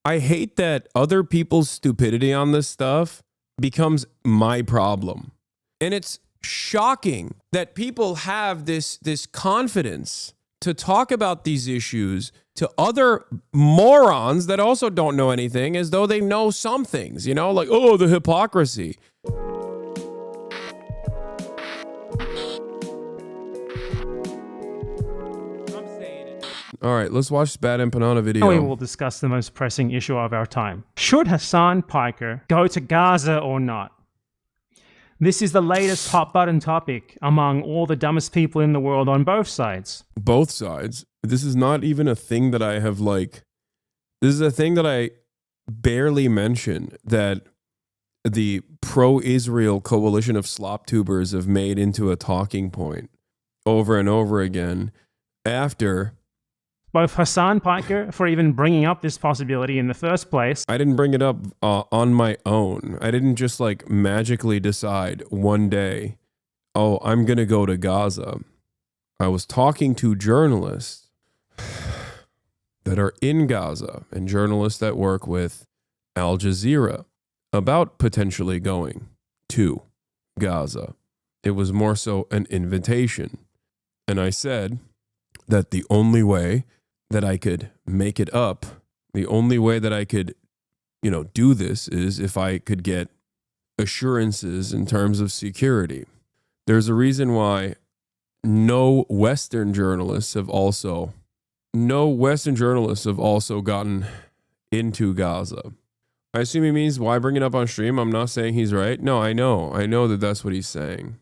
I hate that other people's stupidity on this stuff becomes my problem. And it's shocking that people have this confidence to talk about these issues to other morons that also don't know anything as though they know some things, you know, like, oh, the hypocrisy. All right, let's watch this BadEmpanada video. We will discuss the most pressing issue of our time. Should Hasan Piker go to Gaza or not? This is the latest hot button topic among all the dumbest people in the world on both sides. Both sides. This is not even a thing that I have this is a thing that I barely mention that the pro-Israel coalition of slop tubers have made into a talking point over and over again after both Hasan Piker for even bringing up this possibility in the first place. I didn't bring it up on my own. I didn't just like magically decide one day, oh, I'm going to go to Gaza. I was talking to journalists that are in Gaza and journalists that work with Al Jazeera about potentially going to Gaza. It was more so an invitation. And I said that the only way that I could make it up, the only way that I could, do this is if I could get assurances in terms of security. There's a reason why no Western journalists have also gotten into Gaza. I assume he means, why bring it up on stream? I'm not saying he's right. No, I know that that's what he's saying.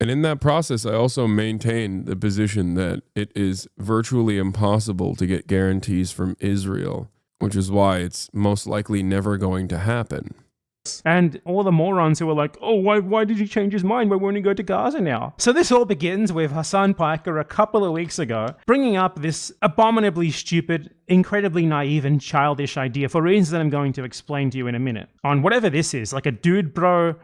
And in that process, I also maintain the position that it is virtually impossible to get guarantees from Israel, which is why it's most likely never going to happen. And all the morons who were like, oh, why did he change his mind? Why won't he go to Gaza now? So this all begins with Hasan Piker a couple of weeks ago bringing up this abominably stupid, incredibly naive and childish idea for reasons that I'm going to explain to you in a minute. On whatever this is, like a dude bro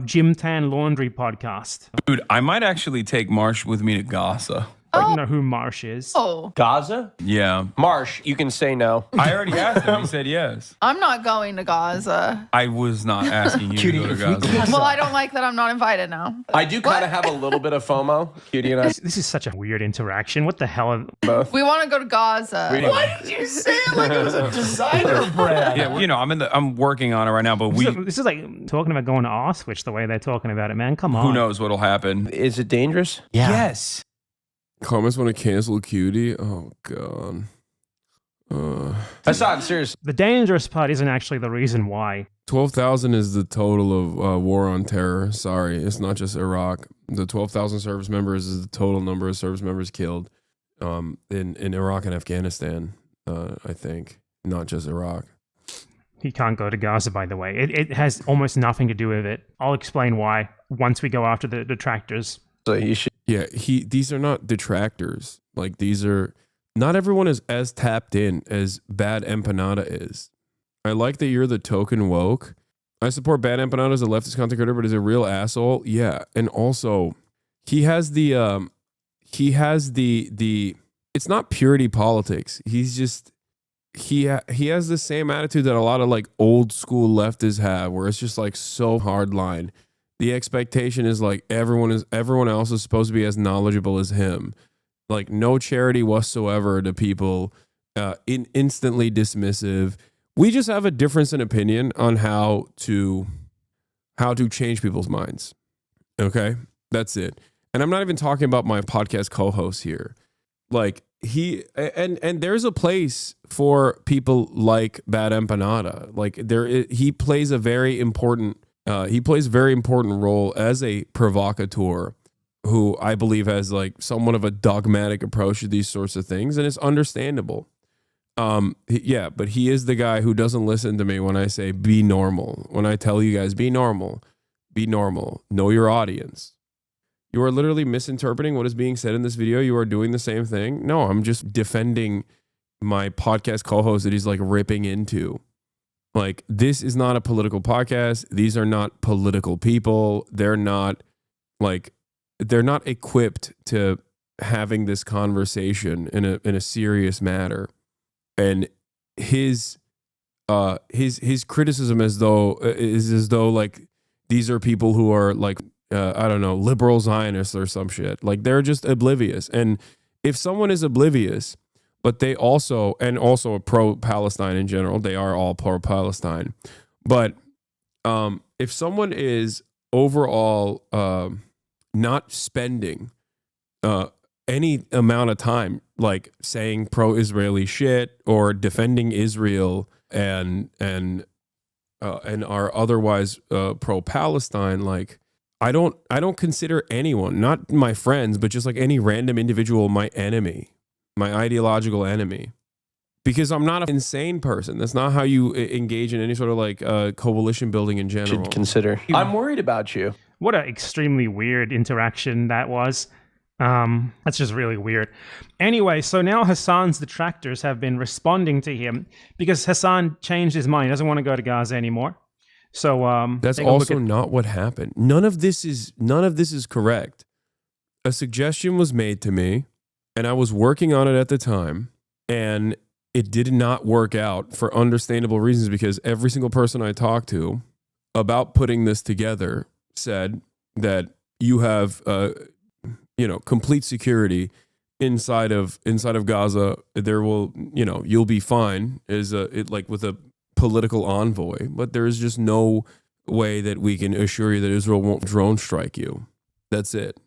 Gym Tan Laundry podcast. Dude, I might actually take Marsh with me to Gaza. I don't know who Marsh is. Oh. Gaza? Yeah. Marsh, you can say no. I already asked him. He said yes. I'm not going to Gaza. I was not asking you to go to Gaza. Well, I don't like that I'm not invited now. I do kind of have a little bit of FOMO, Cutie and I. This is such a weird interaction. What the hell? Both. We want to go to Gaza. Why did you say it like it was a designer brand? Yeah, I'm working on it right now, but This is like talking about going to Auschwitz the way they're talking about it, man. Come on. Who knows what'll happen? Is it dangerous? Yeah. Yes. Comments want to cancel Cutie? Oh, God. Hasan, serious. The dangerous part isn't actually the reason why. 12,000 is the total of war on terror. Sorry, it's not just Iraq. The 12,000 service members is the total number of service members killed in Iraq and Afghanistan, I think. Not just Iraq. He can't go to Gaza, by the way. It has almost nothing to do with it. I'll explain why once we go after the detractors. So you should. Yeah, these are not detractors. Like, these are, not everyone is as tapped in as BadEmpanada is. I like that you're the token woke. I support BadEmpanada as a leftist content creator, but he's a real asshole. Yeah, and also, he has the it's not purity politics. He's just, he has the same attitude that a lot of like old school leftists have, where it's just like so hardline. The expectation is like everyone else is supposed to be as knowledgeable as him. Like no charity whatsoever to people, instantly dismissive. We just have a difference in opinion on how to change people's minds. Okay, that's it. And I'm not even talking about my podcast co-host here. Like and there's a place for people like BadEmpanada. Like he plays a very important role as a provocateur who I believe has like somewhat of a dogmatic approach to these sorts of things, and it's understandable. Yeah, but he is the guy who doesn't listen to me when I say be normal. When I tell you guys be normal, know your audience. You are literally misinterpreting what is being said in this video. You are doing the same thing. No, I'm just defending my podcast co-host that he's like ripping into. Like, this is not a political podcast. These are not political people. They're not equipped to having this conversation in a serious matter. And his his criticism is as though like these are people who are like I don't know, liberal Zionists or some shit. Like they're just oblivious. And if someone is oblivious, but they also a pro-Palestine in general, they are all pro-Palestine. But if someone is overall not spending any amount of time like saying pro-Israeli shit or defending Israel and are otherwise pro-Palestine, like I don't consider anyone, not my friends, but just like any random individual, my enemy, my ideological enemy, because I'm not an insane person. That's not how you engage in any sort of like coalition building in general. Should consider. I'm worried about you. What an extremely weird interaction that was. That's just really weird. Anyway, so now Hasan's detractors have been responding to him because Hasan changed his mind. He doesn't want to go to Gaza anymore. So that's also not what happened. None of this is correct. A suggestion was made to me, and I was working on it at the time, and it did not work out for understandable reasons because every single person I talked to about putting this together said that you have complete security inside of Gaza. There will, you'll be fine with a political envoy, but there is just no way that we can assure you that Israel won't drone strike you. That's it.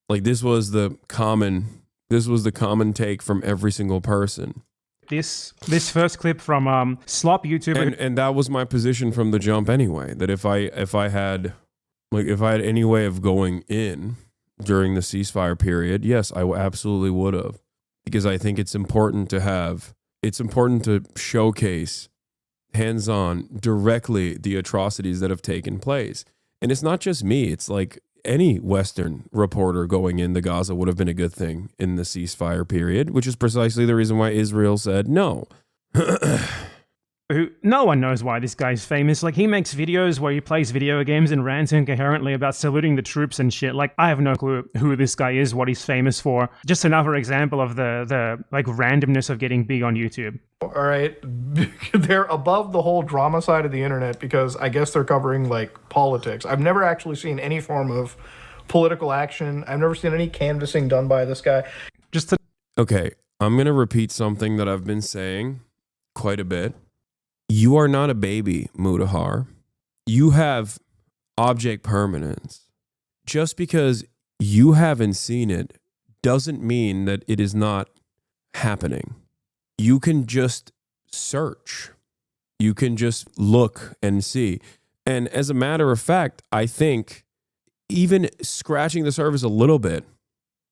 Like this was the common take from every single person. This first clip from Slop YouTuber, and that was my position from the jump anyway. That if I had any way of going in during the ceasefire period, yes, I absolutely would have, because I think it's important to showcase hands-on directly the atrocities that have taken place. And it's not just me, it's like any Western reporter going in the Gaza would have been a good thing in the ceasefire period, which is precisely the reason why Israel said no. No one knows why this guy's famous. Like, he makes videos where he plays video games and rants incoherently about saluting the troops and shit. Like, I have no clue who this guy is, what he's famous for. Just another example of the like randomness of getting big on YouTube. All right, they're above the whole drama side of the internet because I guess they're covering like politics. I've never actually seen any form of political action. I've never seen any canvassing done by this guy. Okay, I'm going to repeat something that I've been saying quite a bit. You are not a baby, Mutahar. You have object permanence. Just because you haven't seen it doesn't mean that it is not happening. You can just search. You can just look and see. And as a matter of fact, I think even scratching the surface a little bit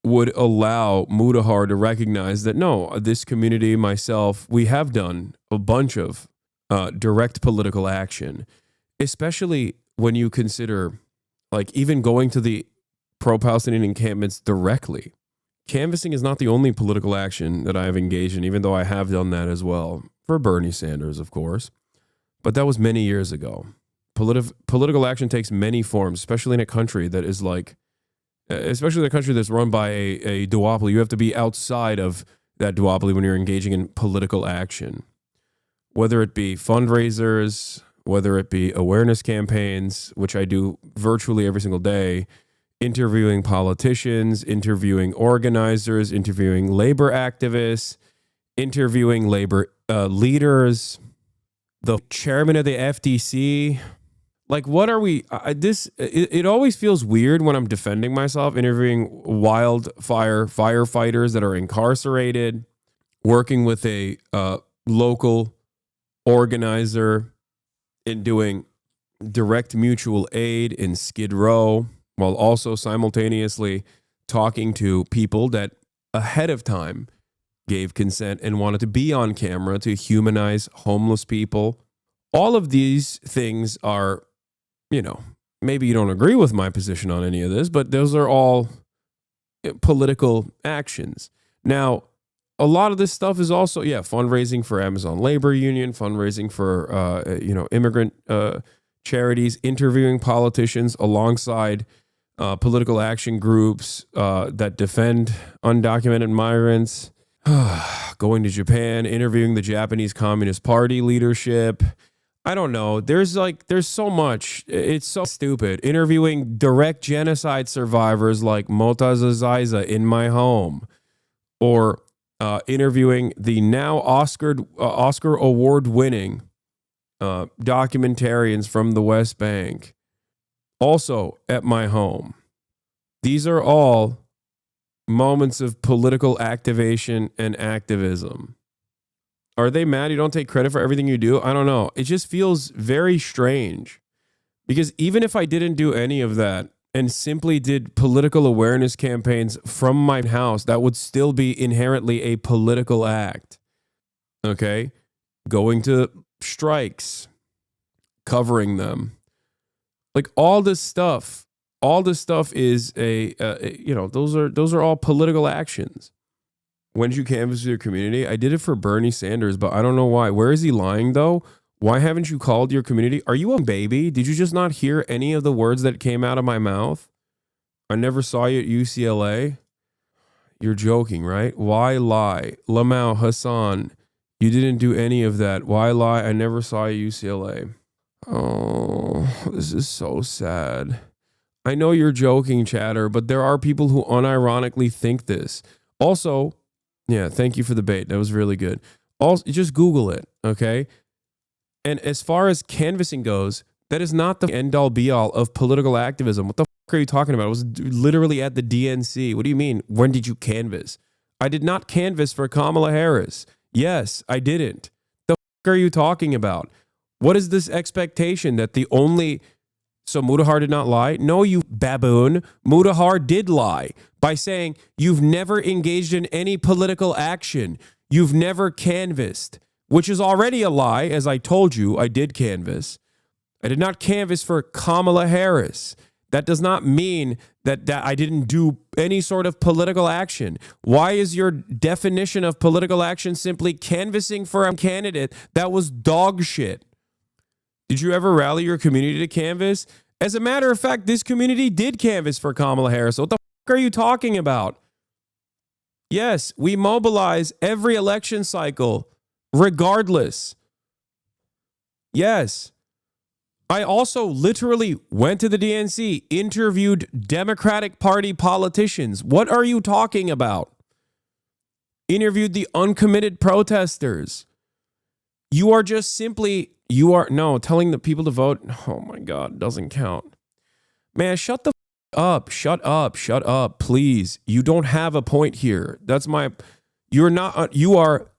would allow Mutahar to recognize that, no, this community, myself, we have done a bunch of direct political action, especially when you consider like even going to the pro-Palestinian encampments directly. Canvassing is not the only political action that I have engaged in, even though I have done that as well for Bernie Sanders, of course. But that was many years ago. Political action takes many forms, especially in a country that is like, especially in a country that's run by a duopoly. You have to be outside of that duopoly when you're engaging in political action. Whether it be fundraisers, whether it be awareness campaigns, which I do virtually every single day, interviewing politicians, interviewing organizers, interviewing labor activists, interviewing labor leaders, the chairman of the FTC. Like, what are we? It always feels weird when I'm defending myself, interviewing wildfire firefighters that are incarcerated, working with a local organizer in doing direct mutual aid in Skid Row, while also simultaneously talking to people that ahead of time gave consent and wanted to be on camera to humanize homeless people. All of these things are, maybe you don't agree with my position on any of this, but those are all political actions. Now, a lot of this stuff is also, fundraising for Amazon Labor Union, fundraising for, immigrant charities, interviewing politicians alongside political action groups that defend undocumented migrants, going to Japan, interviewing the Japanese Communist Party leadership, I don't know. There's so much. It's so stupid. Interviewing direct genocide survivors like Motaza Zaiza in my home, or interviewing the now Oscar award winning documentarians from the West Bank, also at my home. These are all moments of political activation and activism. Are they mad you don't take credit for everything you do? I don't know. It just feels very strange, because even if I didn't do any of that and simply did political awareness campaigns from my house, that would still be inherently a political act. Okay? Going to strikes, covering them. Like all this stuff is those are all political actions. When did you canvass your community? I did it for Bernie Sanders, but I don't know why. Where is he lying though? Why haven't you called your community? Are you a baby? Did you just not hear any of the words that came out of my mouth? I never saw you at UCLA. You're joking, right? Why lie? Lamau, Hasan, you didn't do any of that. Why lie? I never saw you at UCLA. Oh, this is so sad. I know you're joking, chatter, but there are people who unironically think this. Also, yeah, thank you for the bait. That was really good. Also, just Google it, okay? And as far as canvassing goes, that is not the end-all be-all of political activism. What the fuck are you talking about? I was literally at the DNC. What do you mean? When did you canvass? I did not canvass for Kamala Harris. Yes, I didn't. The fuck are you talking about? What is this expectation that the only... So Mutahar did not lie? No, you baboon. Mutahar did lie by saying you've never engaged in any political action. You've never canvassed, which is already a lie. As I told you, I did canvass. I did not canvass for Kamala Harris. That does not mean that I didn't do any sort of political action. Why is your definition of political action simply canvassing for a candidate that was dog shit? Did you ever rally your community to canvass? As a matter of fact, this community did canvass for Kamala Harris. What the fuck are you talking about? Yes, we mobilize every election cycle, regardless. Yes. I also literally went to the DNC, interviewed Democratic Party politicians. What are you talking about? Interviewed the uncommitted protesters. You are just simply... telling the people to vote. Oh my God, doesn't count. Man, shut the up. Shut up, please. You don't have a point here. You are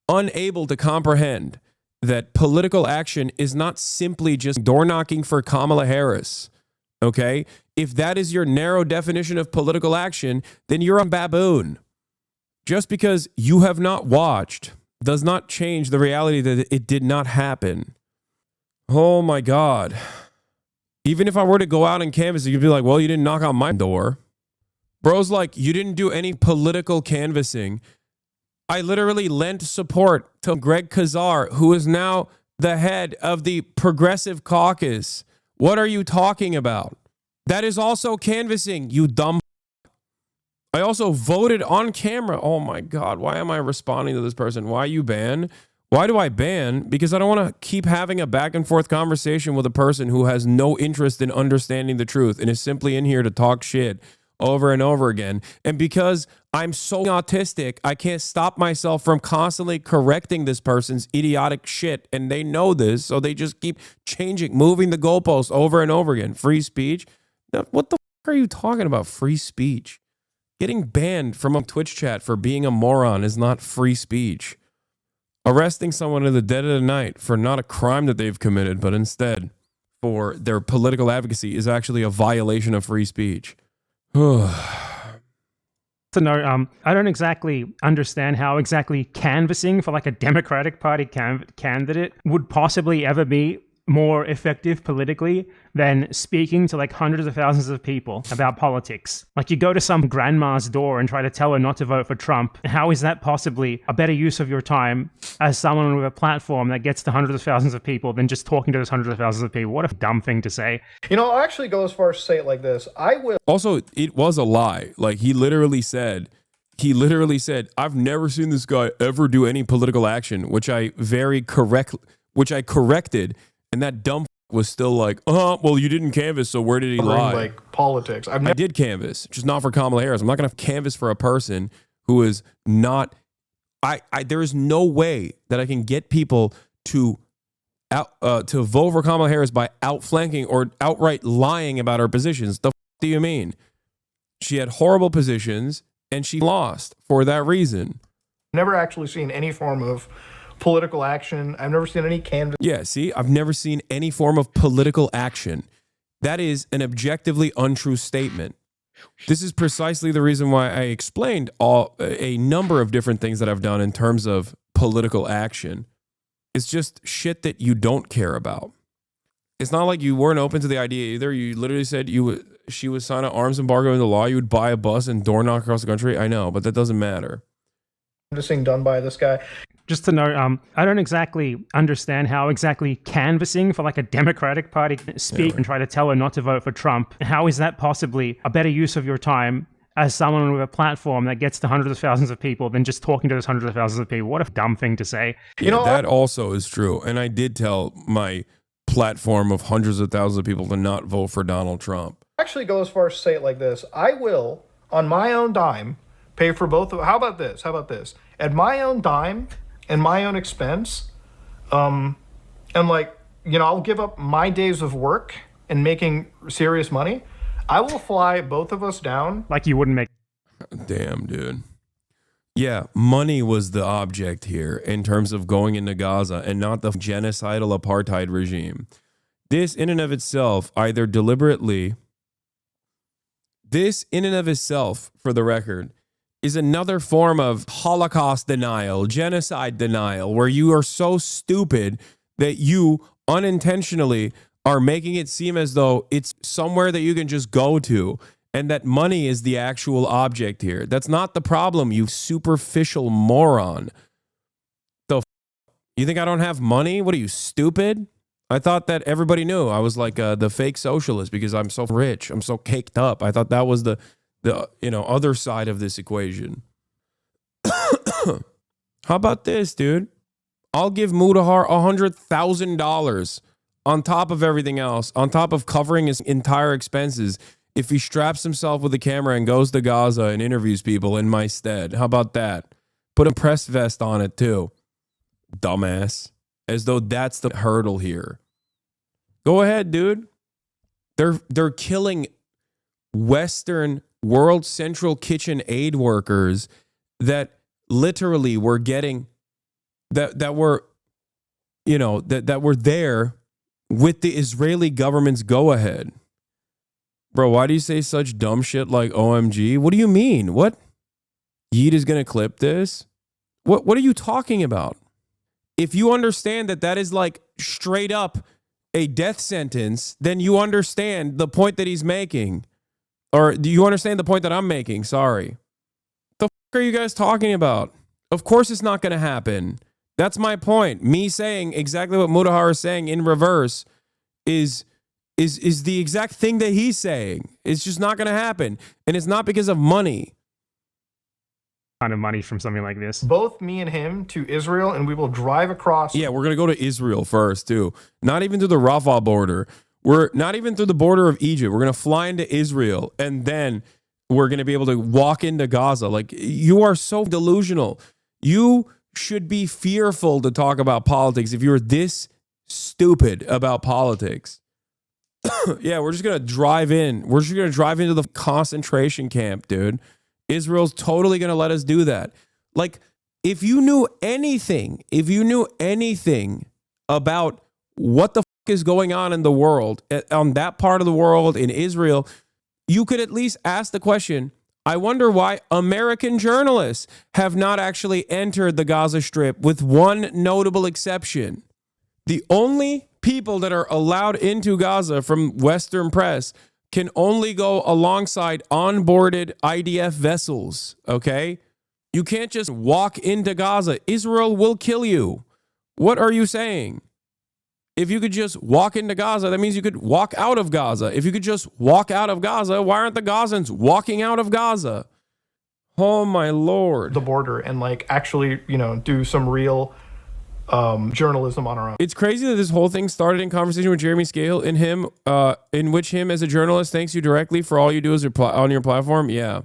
unable to comprehend that political action is not simply just door knocking for Kamala Harris. Okay? If that is your narrow definition of political action, then you're a baboon. Just because you have not watched does not change the reality that it did not happen. Oh my God. Even if I were to go out and canvass, you'd be like, well, you didn't knock on my door. Bro's like, you didn't do any political canvassing. I literally lent support to Greg Kazar, who is now the head of the Progressive Caucus. What are you talking about? That is also canvassing, you dumb. I also voted on camera. Oh my God, why am I responding to this person? Why you ban? Why do I ban? Because I don't want to keep having a back and forth conversation with a person who has no interest in understanding the truth and is simply in here to talk shit over and over again. And because I'm so autistic, I can't stop myself from constantly correcting this person's idiotic shit. And they know this, so they just keep changing, moving the goalposts over and over again. Free speech? Now, what the fuck are you talking about? Free speech? Getting banned from a Twitch chat for being a moron is not free speech. Arresting someone in the dead of the night for not a crime that they've committed, but instead for their political advocacy is actually a violation of free speech. So no, I don't exactly understand how exactly canvassing for like a Democratic Party candidate would possibly ever be more effective politically than speaking to like hundreds of thousands of people about politics. Like you go to some grandma's door and try to tell her not to vote for Trump. How is that possibly a better use of your time as someone with a platform that gets to hundreds of thousands of people than just talking to those hundreds of thousands of people? What a dumb thing to say. You know, I'll actually go as far as to say it like this. Also, it was a lie. Like he literally said, I've never seen this guy ever do any political action, which I very correctly, which I corrected, and that dumb was still like, well, you didn't canvass, so where did he lie? Like politics. I did canvass, just not for Kamala Harris. I'm not going to canvass for a person who is not. There is no way that I can get people to vote for Kamala Harris by outflanking or outright lying about her positions. The do you mean? She had horrible positions and she lost for that reason. Never actually seen any form of political action. I've never seen any canvas. Yeah, see, I've never seen any form of political action. That is an objectively untrue statement. This is precisely the reason why I explained a number of different things that I've done in terms of political action. It's just shit that you don't care about. It's not like you weren't open to the idea either. You literally said she would sign an arms embargo into law. You would buy a bus and door knock across the country. I know, but that doesn't matter. Canvassing done by this guy. Just to know, I don't exactly understand how exactly canvassing for like a Democratic Party speak and try to tell her not to vote for Trump. How is that possibly a better use of your time as someone with a platform that gets to hundreds of thousands of people than just talking to those hundreds of thousands of people? What a dumb thing to say. You know, that also is true. And I did tell my platform of hundreds of thousands of people to not vote for Donald Trump. Actually go as far as to say it like this. I will, on my own dime, pay for both of. How about this? At my own dime and my own expense, and like, I'll give up my days of work and making serious money. I will fly both of us down. Like you wouldn't make. Damn, dude. Yeah, money was the object here in terms of going into Gaza and not the genocidal apartheid regime. This in and of itself, either deliberately, for the record, is another form of Holocaust denial, genocide denial, where you are so stupid that you unintentionally are making it seem as though it's somewhere that you can just go to and that money is the actual object here. That's not the problem, you superficial moron. You think I don't have money? What are you, stupid? I thought that everybody knew I was like the fake socialist because I'm so rich. I'm so caked up. I thought that was the other side of this equation. How about this, dude? I'll give Mudahar $100,000 on top of everything else, on top of covering his entire expenses, if he straps himself with a camera and goes to Gaza and interviews people in my stead. How about that? Put a press vest on it too. Dumbass. As though that's the hurdle here. Go ahead, dude. They're killing Western World Central Kitchen aid workers that literally were getting that were there with the Israeli government's go-ahead. Bro, why do you say such dumb shit like OMG? What do you mean? What? Yeet is going to clip this? What are you talking about? If you understand that is like straight up a death sentence, then you understand the point that he's making. Or do you understand the point that I'm making? Sorry. The fuck are you guys talking about? Of course it's not going to happen. That's my point. Me saying exactly what Mudahar is saying in reverse is the exact thing that he's saying. It's just not going to happen. And it's not because of money. Kind of money from something like this. Both me and him to Israel, and we will drive across. Yeah, we're going to go to Israel first, too. Not even through the Rafah border. We're not even through the border of Egypt. We're going to fly into Israel, and then we're going to be able to walk into Gaza. Like, you are so delusional. You should be fearful to talk about politics if you're this stupid about politics. Yeah, we're just going to drive in. We're just going to drive into the concentration camp, dude. Israel's totally going to let us do that. Like, if you knew anything about what the fuck is going on in the world, on that part of the world, in Israel, you could at least ask the question, I wonder why American journalists have not actually entered the Gaza Strip, with one notable exception. The only people that are allowed into Gaza from Western press can only go alongside onboarded IDF vessels, okay? You can't just walk into Gaza. Israel will kill you. What are you saying? If you could just walk into Gaza, that means you could walk out of Gaza. If you could just walk out of Gaza, why aren't the Gazans walking out of Gaza? Oh, my Lord. The border and, like, actually, do some real journalism on our own. It's crazy that this whole thing started in conversation with Jeremy Scale in which him as a journalist thanks you directly for all you do on your platform. Yeah.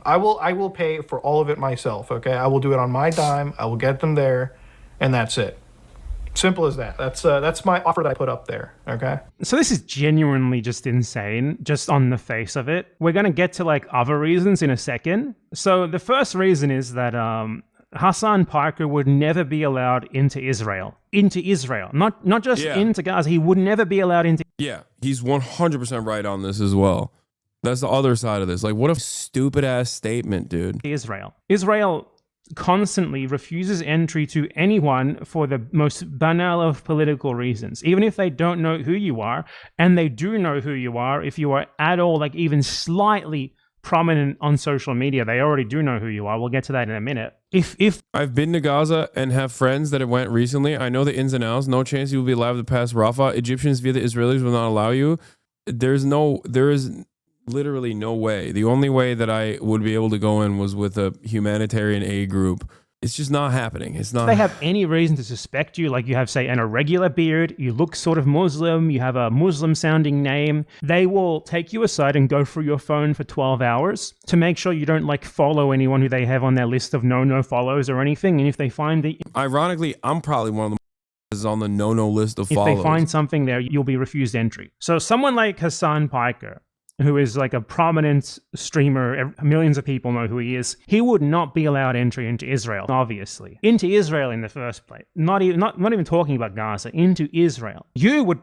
I will pay for all of it myself, okay? I will do it on my dime. I will get them there, and that's it. Simple as that. That's my offer that I put up there, okay? So this is genuinely just insane, just on the face of it. We're going to get to like other reasons in a second. So the first reason is that Hasan Parker would never be allowed into Israel. Not just into Gaza. He would never be allowed into. Yeah, he's 100% right on this as well. That's the other side of this. Like, what a stupid ass statement, dude. Israel constantly refuses entry to anyone for the most banal of political reasons, even if they don't know who you are, and they do know who you are. If you are at all, like even slightly prominent on social media, they already do know who you are. We'll get to that in a minute. If I've been to Gaza and have friends that have went recently, I know the ins and outs. No chance you will be allowed to pass Rafah. Egyptians via the Israelis will not allow you. There is literally no way. The only way that I would be able to go in was with a humanitarian aid group. It's just not happening. It's not. If they have any reason to suspect you, like you have, say, an irregular beard, you look sort of Muslim, you have a Muslim-sounding name, they will take you aside and go through your phone for 12 hours to make sure you don't, like, follow anyone who they have on their list of no follows or anything. And if they find that... Ironically, I'm probably one of the is on the no list of if follows. If they find something there, you'll be refused entry. So someone like Hasan Piker, who is like a prominent streamer, millions of people know who he is, he would not be allowed entry into Israel, obviously. Into Israel in the first place. Not even talking about Gaza, into Israel. You would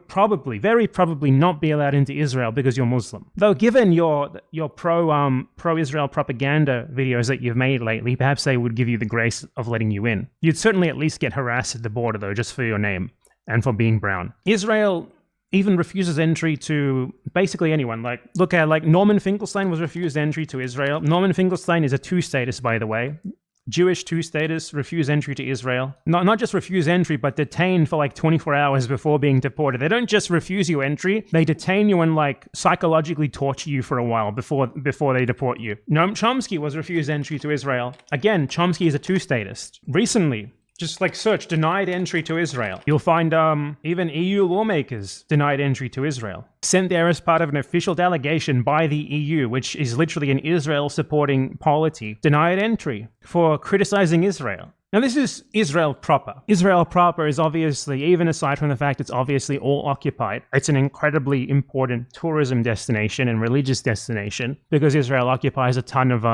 very probably not be allowed into Israel because you're Muslim. Though given your pro-Israel propaganda videos that you've made lately, perhaps they would give you the grace of letting you in. You'd certainly at least get harassed at the border though, just for your name and for being brown. Israel even refuses entry to basically anyone. Like, look at, like, Norman Finkelstein was refused entry to Israel. Norman Finkelstein is a two-status, by the way. Jewish two-status, refuse entry to Israel. Not just refuse entry, but detained for like 24 hours before being deported. They don't just refuse you entry, they detain you and like psychologically torture you for a while before they deport you. Noam Chomsky was refused entry to Israel. Again, Chomsky is a two-statist. Recently, just like search denied entry to Israel. You'll find even EU lawmakers denied entry to Israel. Sent there as part of an official delegation by the EU, which is literally an Israel-supporting polity, denied entry for criticizing Israel. Now, this is Israel proper. Israel proper is obviously, even aside from the fact it's obviously all occupied, it's an incredibly important tourism destination and religious destination because Israel occupies a ton of,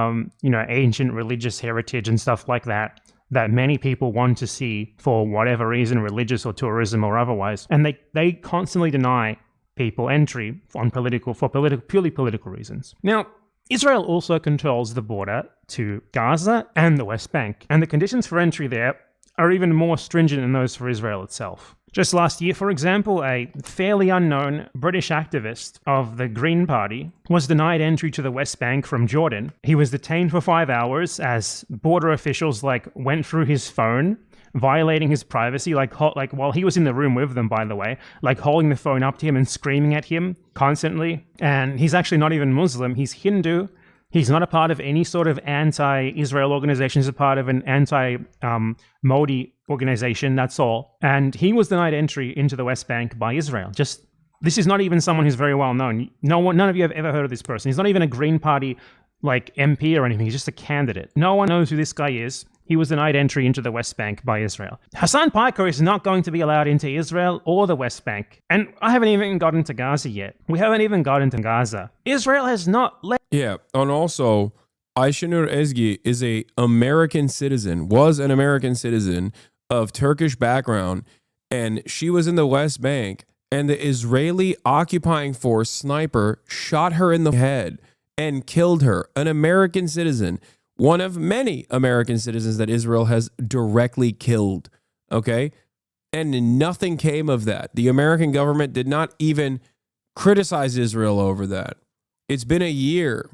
ancient religious heritage and stuff like that many people want to see for whatever reason, religious or tourism or otherwise. And they constantly deny people entry on purely political reasons. Now, Israel also controls the border to Gaza and the West Bank, and the conditions for entry there are even more stringent than those for Israel itself. Just last year, for example, a fairly unknown British activist of the Green Party was denied entry to the West Bank from Jordan. He was detained for 5 hours as border officials went through his phone, violating his privacy, while he was in the room with them, by the way, holding the phone up to him and screaming at him constantly. And he's actually not even Muslim. He's Hindu. He's not a part of any sort of anti-Israel organization. He's a part of an anti-Modi organization, that's all. And he was denied entry into the West Bank by Israel. This is not even someone who's very well known. None of you have ever heard of this person. He's not even a Green Party MP or anything. He's just a candidate. No one knows who this guy is. He was denied entry into the West Bank by Israel. Hasan Piker is not going to be allowed into Israel or the West Bank. And I haven't even gotten to Gaza yet. We haven't even gotten to Gaza. Israel has not let... Yeah, and also, Ayşenur Ezgi is was an American citizen of Turkish background, and she was in the West Bank, and the Israeli occupying force sniper shot her in the head and killed her. An American citizen. One of many American citizens that Israel has directly killed, okay? And nothing came of that. The American government did not even criticize Israel over that. It's been a year,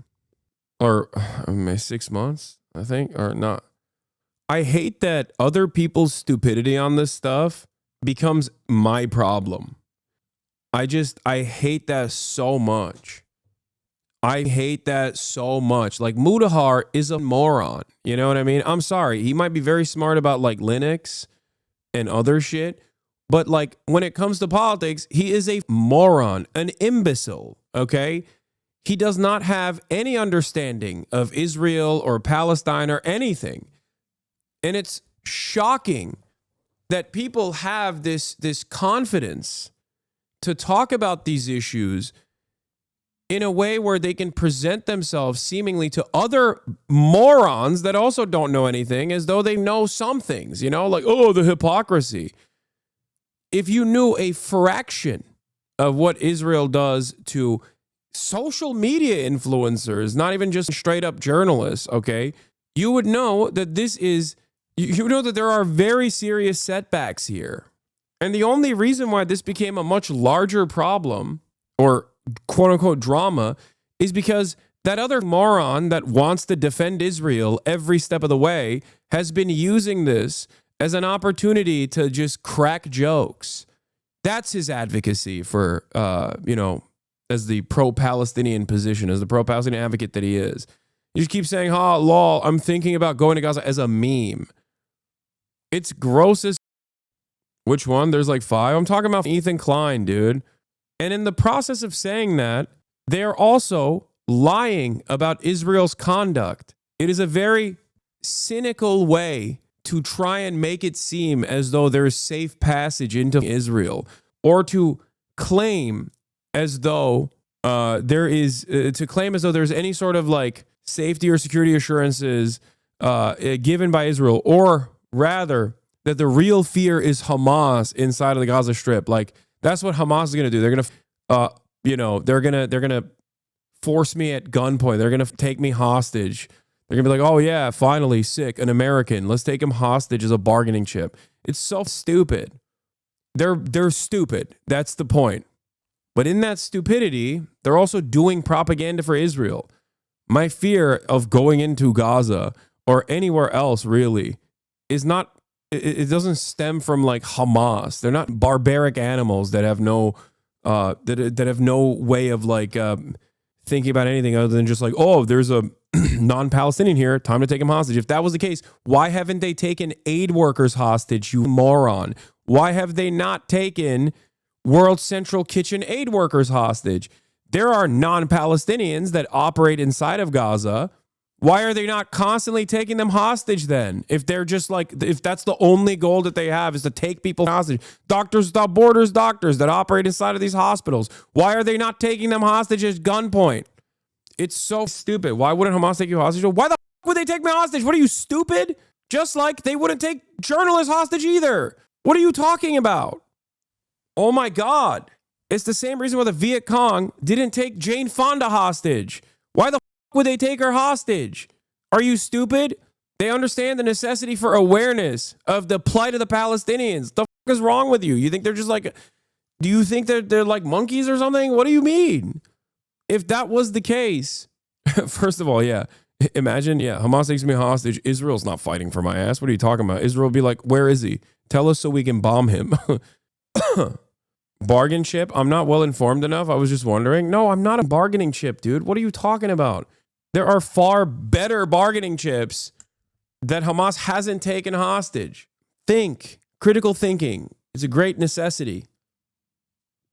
or 6 months, I think, or not. I hate that other people's stupidity on this stuff becomes my problem. I hate that so much. I hate that so much. Mudahar is a moron. You know what I mean? I'm sorry. He might be very smart about Linux and other shit. But like when it comes to politics, he is a moron, an imbecile, okay? He does not have any understanding of Israel or Palestine or anything. And it's shocking that people have this confidence to talk about these issues in a way where they can present themselves seemingly to other morons that also don't know anything as though they know some things, you know, like, oh, the hypocrisy. If you knew a fraction of what Israel does to social media influencers, not even just straight up journalists, okay, you would know that this is, you know that there are very serious setbacks here. And the only reason why this became a much larger problem or quote unquote drama is because that other moron that wants to defend Israel every step of the way has been using this as an opportunity to just crack jokes. That's his advocacy for, you know, as the pro-Palestinian position, as the pro-Palestinian advocate that he is. You just keep saying, ha, lol, I'm thinking about going to Gaza as a meme. It's gross as... Which one? There's like 5. I'm talking about Ethan Klein, dude. And in the process of saying that, they're also lying about Israel's conduct. It is a very cynical way to try and make it seem as though there's safe passage into Israel, or to claim as though there's any sort of like safety or security assurances given by Israel, or rather that the real fear is Hamas inside of the Gaza Strip. Like, that's what Hamas is going to do. They're going to, they're going to force me at gunpoint. They're going to take me hostage. They're going to be like, oh yeah, finally, sick, an American. Let's take him hostage as a bargaining chip. It's so stupid. They're stupid. That's the point. But in that stupidity, they're also doing propaganda for Israel. My fear of going into Gaza or anywhere else really is not, it doesn't stem from like Hamas. They're not barbaric animals that have no that have no way of like thinking about anything other than just like, oh, there's a non-Palestinian here, time to take him hostage. If that was the case, why haven't they taken aid workers hostage, you moron? Why have they not taken World Central Kitchen aid workers hostage? There are non-Palestinians that operate inside of Gaza. Why are they not constantly taking them hostage then? If they're just like, if that's the only goal that they have is to take people hostage. Doctors Without Borders doctors that operate inside of these hospitals. Why are they not taking them hostage at gunpoint? It's so stupid. Why wouldn't Hamas take you hostage? Why the fuck would they take me hostage? What are you, stupid? Just like they wouldn't take journalists hostage either. What are you talking about? Oh my God. It's the same reason why the Viet Cong didn't take Jane Fonda hostage. Why the fuck would they take her hostage? Are you stupid? They understand the necessity for awareness of the plight of the Palestinians. The fuck is wrong with you? You think they're just like, do you think they're like monkeys or something? What do you mean? If that was the case, first of all, yeah, imagine, yeah, Hamas takes me hostage. Israel's not fighting for my ass. What are you talking about? Israel will be like, where is he? Tell us so we can bomb him. Bargain chip? I'm not well informed enough. I was just wondering. No, I'm not a bargaining chip, dude. What are you talking about? There are far better bargaining chips that Hamas hasn't taken hostage. Think. Critical thinking. It's a great necessity.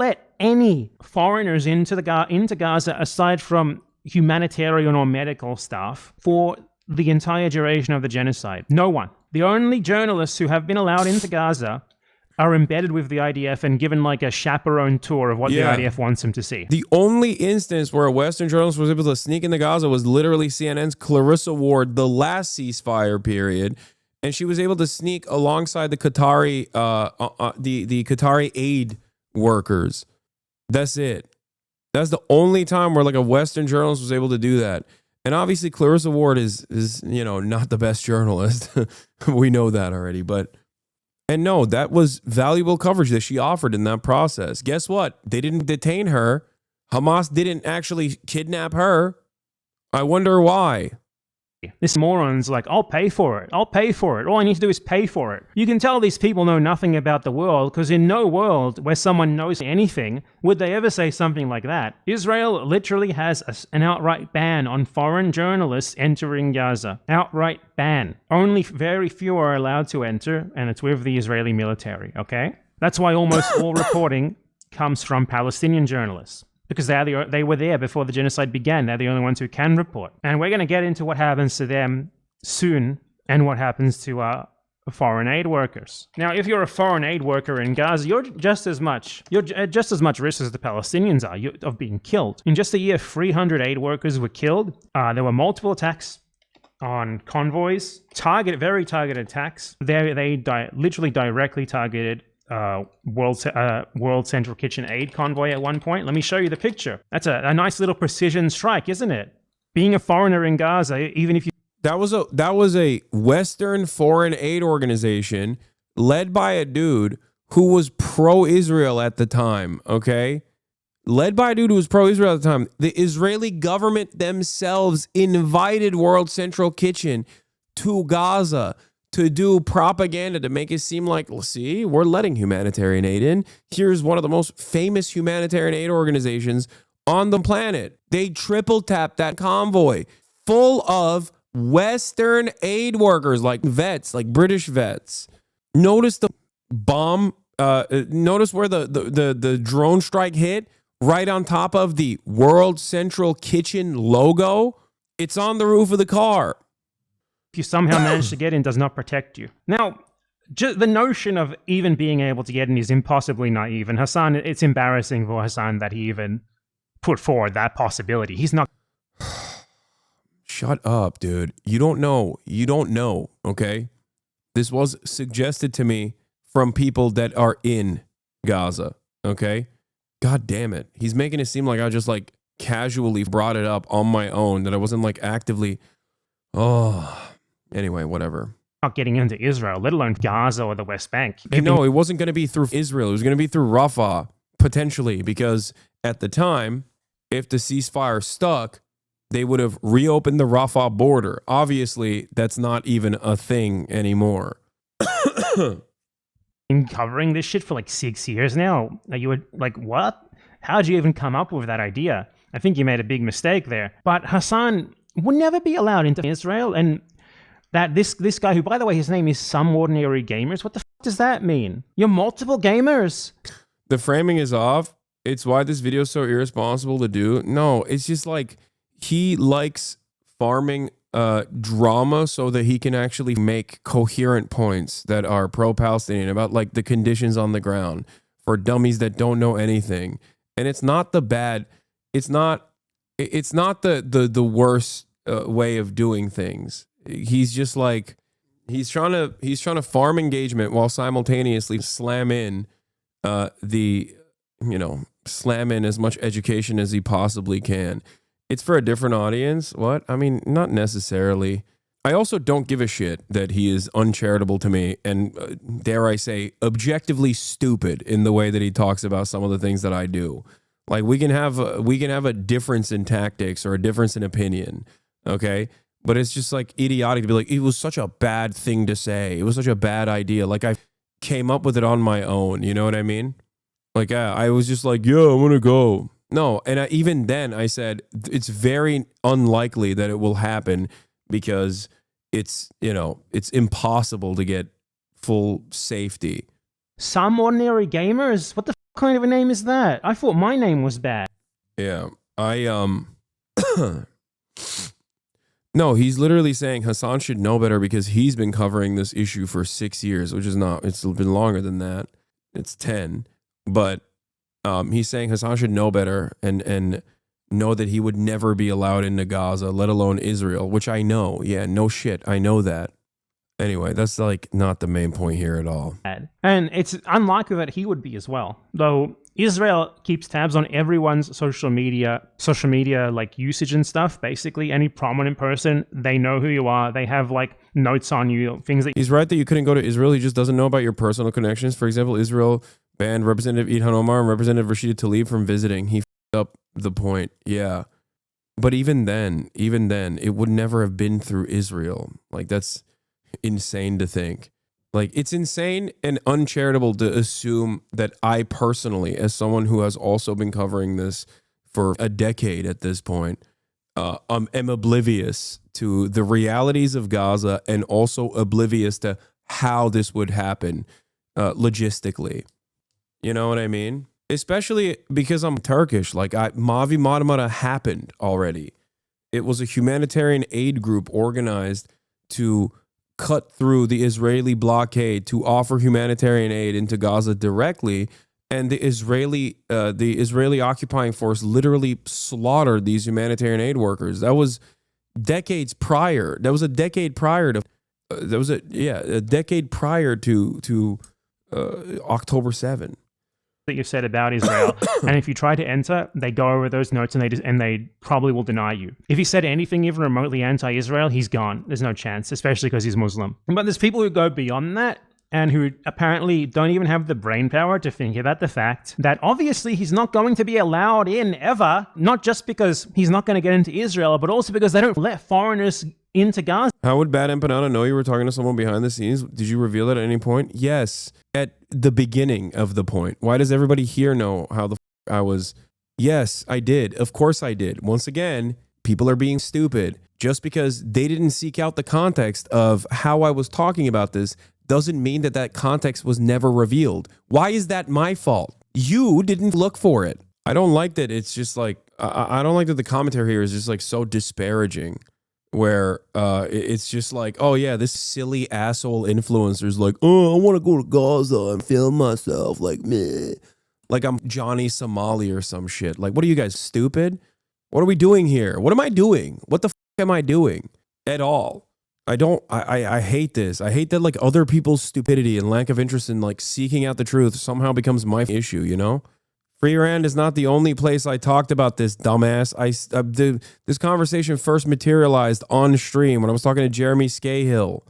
Let any foreigners into Gaza, aside from humanitarian or medical staff, for the entire duration of the genocide. No one. The only journalists who have been allowed into Gaza are embedded with the IDF and given like a chaperone tour of what the IDF wants them to see. The only instance where a Western journalist was able to sneak into Gaza was literally CNN's Clarissa Ward, the last ceasefire period. And she was able to sneak alongside the Qatari, the Qatari aid workers. That's it. That's the only time where like a Western journalist was able to do that. And obviously Clarissa Ward is you know, not the best journalist. We know that already, but and no, that was valuable coverage that she offered in that process. Guess what? They didn't detain her. Hamas didn't actually kidnap her. I wonder why. This moron's like, I'll pay for it. I'll pay for it. All I need to do is pay for it. You can tell these people know nothing about the world, because in no world where someone knows anything would they ever say something like that. Israel literally has an outright ban on foreign journalists entering Gaza. Outright ban. Only very few are allowed to enter, and it's with the Israeli military, okay? That's why almost all reporting comes from Palestinian journalists. Because they were there before the genocide began. They're the only ones who can report. And we're going to get into what happens to them soon and what happens to foreign aid workers. Now, if you're a foreign aid worker in Gaza, you're just as much risk as the Palestinians are of being killed. In just a year, 300 aid workers were killed. There were multiple attacks on convoys, very targeted attacks. They literally directly targeted World Central Kitchen aid convoy at one point. Let me show you the picture. That's a nice little precision strike, isn't it? Being a foreigner in Gaza, even if you... That was a Western foreign aid organization led by a dude who was pro-Israel at the time, okay? Led by a dude who was pro-Israel at the time. The Israeli government themselves invited World Central Kitchen to Gaza to do propaganda to make it seem like, see, we're letting humanitarian aid in. Here's one of the most famous humanitarian aid organizations on the planet. They triple tapped that convoy full of Western aid workers, like vets, like British vets. Notice the bomb. Notice where the drone strike hit, right on top of the World Central Kitchen logo. It's on the roof of the car. If you somehow manage to get in, does not protect you. Now, just the notion of even being able to get in is impossibly naive. And Hasan, it's embarrassing for Hasan that he even put forward that possibility. He's not... Shut up, dude. You don't know. You don't know, okay? This was suggested to me from people that are in Gaza, okay? God damn it. He's making it seem like I just like casually brought it up on my own, that I wasn't like actively... Oh... Anyway, whatever. Not getting into Israel, let alone Gaza or the West Bank. No, it wasn't going to be through Israel. It was going to be through Rafah, potentially, because at the time, if the ceasefire stuck, they would have reopened the Rafah border. Obviously, that's not even a thing anymore. Been covering this shit for like 6 years now. You were like, what? How'd you even come up with that idea? I think you made a big mistake there. But Hasan would never be allowed into Israel, and that this guy, who, by the way, his name is Some Ordinary Gamers. What the f does that mean? You're multiple gamers. The framing is off. It's why this video is so irresponsible to do. No, it's just like he likes farming drama so that he can actually make coherent points that are pro-Palestinian about like the conditions on the ground for dummies that don't know anything. And it's not the bad. It's not the worst way of doing things. He's just like he's trying to farm engagement while simultaneously slam in slam in as much education as he possibly can. It's for a different audience. What? I mean, not necessarily. I also don't give a shit that he is uncharitable to me and dare I say objectively stupid in the way that he talks about some of the things that I do. Like we can have a difference in tactics or a difference in opinion, okay? But it's just like idiotic to be like, it was such a bad thing to say. It was such a bad idea. Like I came up with it on my own. You know what I mean? Like I was just like, yeah, I'm gonna go. No, and even then I said it's very unlikely that it will happen because it's impossible to get full safety. Some Ordinary Gamers? What the kind of a name is that? I thought my name was bad. Yeah, No, he's literally saying Hasan should know better because he's been covering this issue for 6 years, which is not, it's been longer than that. It's 10. But he's saying Hasan should know better and know that he would never be allowed into Gaza, let alone Israel, which I know. Yeah, no shit. I know that. Anyway, that's like not the main point here at all. And it's unlikely that he would be as well. Though Israel keeps tabs on everyone's social media like usage and stuff. Basically, any prominent person, they know who you are. They have like notes on you, things that... He's right that you couldn't go to Israel. He just doesn't know about your personal connections. For example, Israel banned Representative Ilhan Omar and Representative Rashida Tlaib from visiting. He f***ed up the point. Yeah. But even then, it would never have been through Israel. Like, that's insane to think. Like, it's insane and uncharitable to assume that I personally, as someone who has also been covering this for a decade at this point, am oblivious to the realities of Gaza and also oblivious to how this would happen logistically. You know what I mean? Especially because I'm Turkish. Like, Mavi Marmara happened already. It was a humanitarian aid group organized to cut through the Israeli blockade to offer humanitarian aid into Gaza directly. And the Israeli occupying force literally slaughtered these humanitarian aid workers. That was decades prior. That was a decade prior to. A decade prior to October 7. That you've said about Israel, and if you try to enter, they go over those notes and they probably will deny you. If he said anything even remotely anti-Israel, he's gone. There's no chance, especially because he's Muslim. But there's people who go beyond that and who apparently don't even have the brain power to think about the fact that obviously he's not going to be allowed in ever, not just because he's not going to get into Israel, but also because they don't let foreigners into Gaza. How would BadEmpanada know you were talking to someone behind the scenes? Did you reveal that at any point? Yes, at the beginning of the point. Why does everybody here know how the I was? Yes, I did. Of course I did. Once again, people are being stupid. Just because they didn't seek out the context of how I was talking about this doesn't mean that that context was never revealed. Why is that my fault? You didn't look for it. I don't like that. It's just like, I don't like that the commentary here is just like so disparaging. Where it's just like, oh yeah, this silly asshole influencer's like, oh, I want to go to Gaza and film myself like meh. Like I'm Johnny Somali or some shit. Like, what are you guys, stupid? What are we doing here? What am I doing? What the f am I doing at all? I hate this. I hate that like other people's stupidity and lack of interest in like seeking out the truth somehow becomes my issue, you know? Free Rand is not the only place I talked about this, dumbass. This conversation first materialized on stream when I was talking to Jeremy Scahill.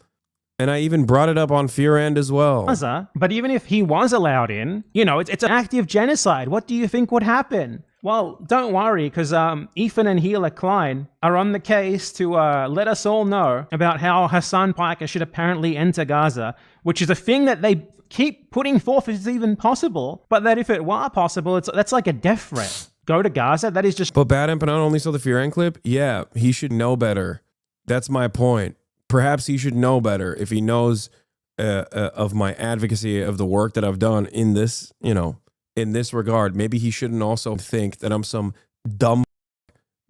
And I even brought it up on Fear Rand as well. But even if he was allowed in, you know, it's an active genocide. What do you think would happen? Well, don't worry, because Ethan and Hila Klein are on the case to let us all know about how Hassan Piker should apparently enter Gaza, which is a thing that they keep putting forth as even possible, but that if it were possible, that's like a death threat. Go to Gaza, that is just... But BadEmpanada only saw the Fear Rand clip? Yeah, he should know better. That's my point. Perhaps he should know better if he knows of my advocacy of the work that I've done in this, you know, in this regard. Maybe he shouldn't also think that I'm some dumb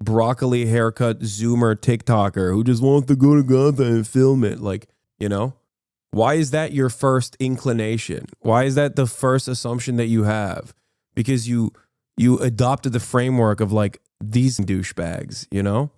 broccoli haircut Zoomer TikToker who just wants to go to Gaza and film it. Like, you know? Why is that your first inclination? Why is that the first assumption that you have? Because you adopted the framework of like these douchebags, you know?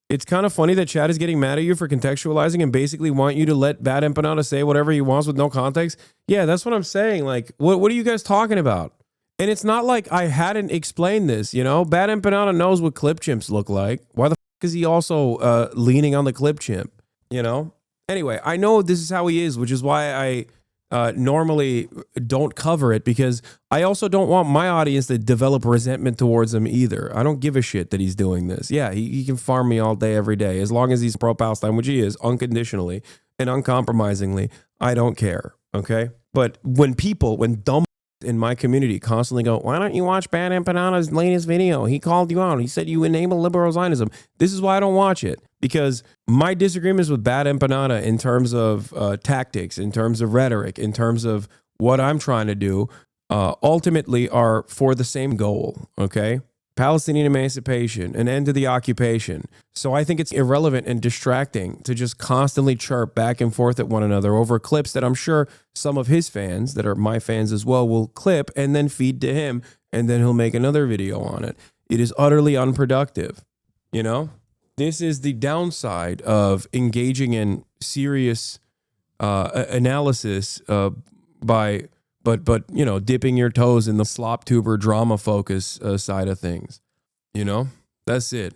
It's kind of funny that Chad is getting mad at you for contextualizing and basically want you to let BadEmpanada say whatever he wants with no context. Yeah, that's what I'm saying. Like, what are you guys talking about? And it's not like I hadn't explained this, you know? BadEmpanada knows what clip chimps look like. Why the f is he also leaning on the clip chimp, you know? Anyway, I know this is how he is, which is why I normally don't cover it, because I also don't want my audience to develop resentment towards him either. I don't give a shit that he's doing this. Yeah, he can farm me all day, every day. As long as he's pro-Palestine, which he is, unconditionally and uncompromisingly, I don't care, okay? But when dumb in my community constantly go, why don't you watch BadEmpanada's latest video? He called you out. He said you enable liberal Zionism. This is why I don't watch it. Because my disagreements with BadEmpanada in terms of tactics, in terms of rhetoric, in terms of what I'm trying to do, ultimately are for the same goal, okay? Palestinian emancipation, an end to the occupation. So I think it's irrelevant and distracting to just constantly chirp back and forth at one another over clips that I'm sure some of his fans, that are my fans as well, will clip and then feed to him, and then he'll make another video on it. It is utterly unproductive, you know? This is the downside of engaging in serious analysis but you know, dipping your toes in the slop tuber drama focus side of things. You know, that's it.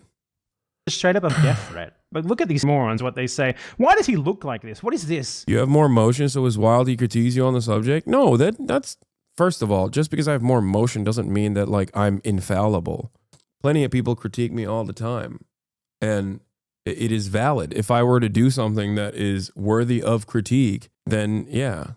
Straight up a death threat. But look at these morons, what they say. Why does he look like this? What is this? You have more emotion, so is wild he critiques you on the subject? No, that's first of all, just because I have more emotion doesn't mean that like I'm infallible. Plenty of people critique me all the time. and it is valid. If I were to do something that is worthy of critique, then yeah.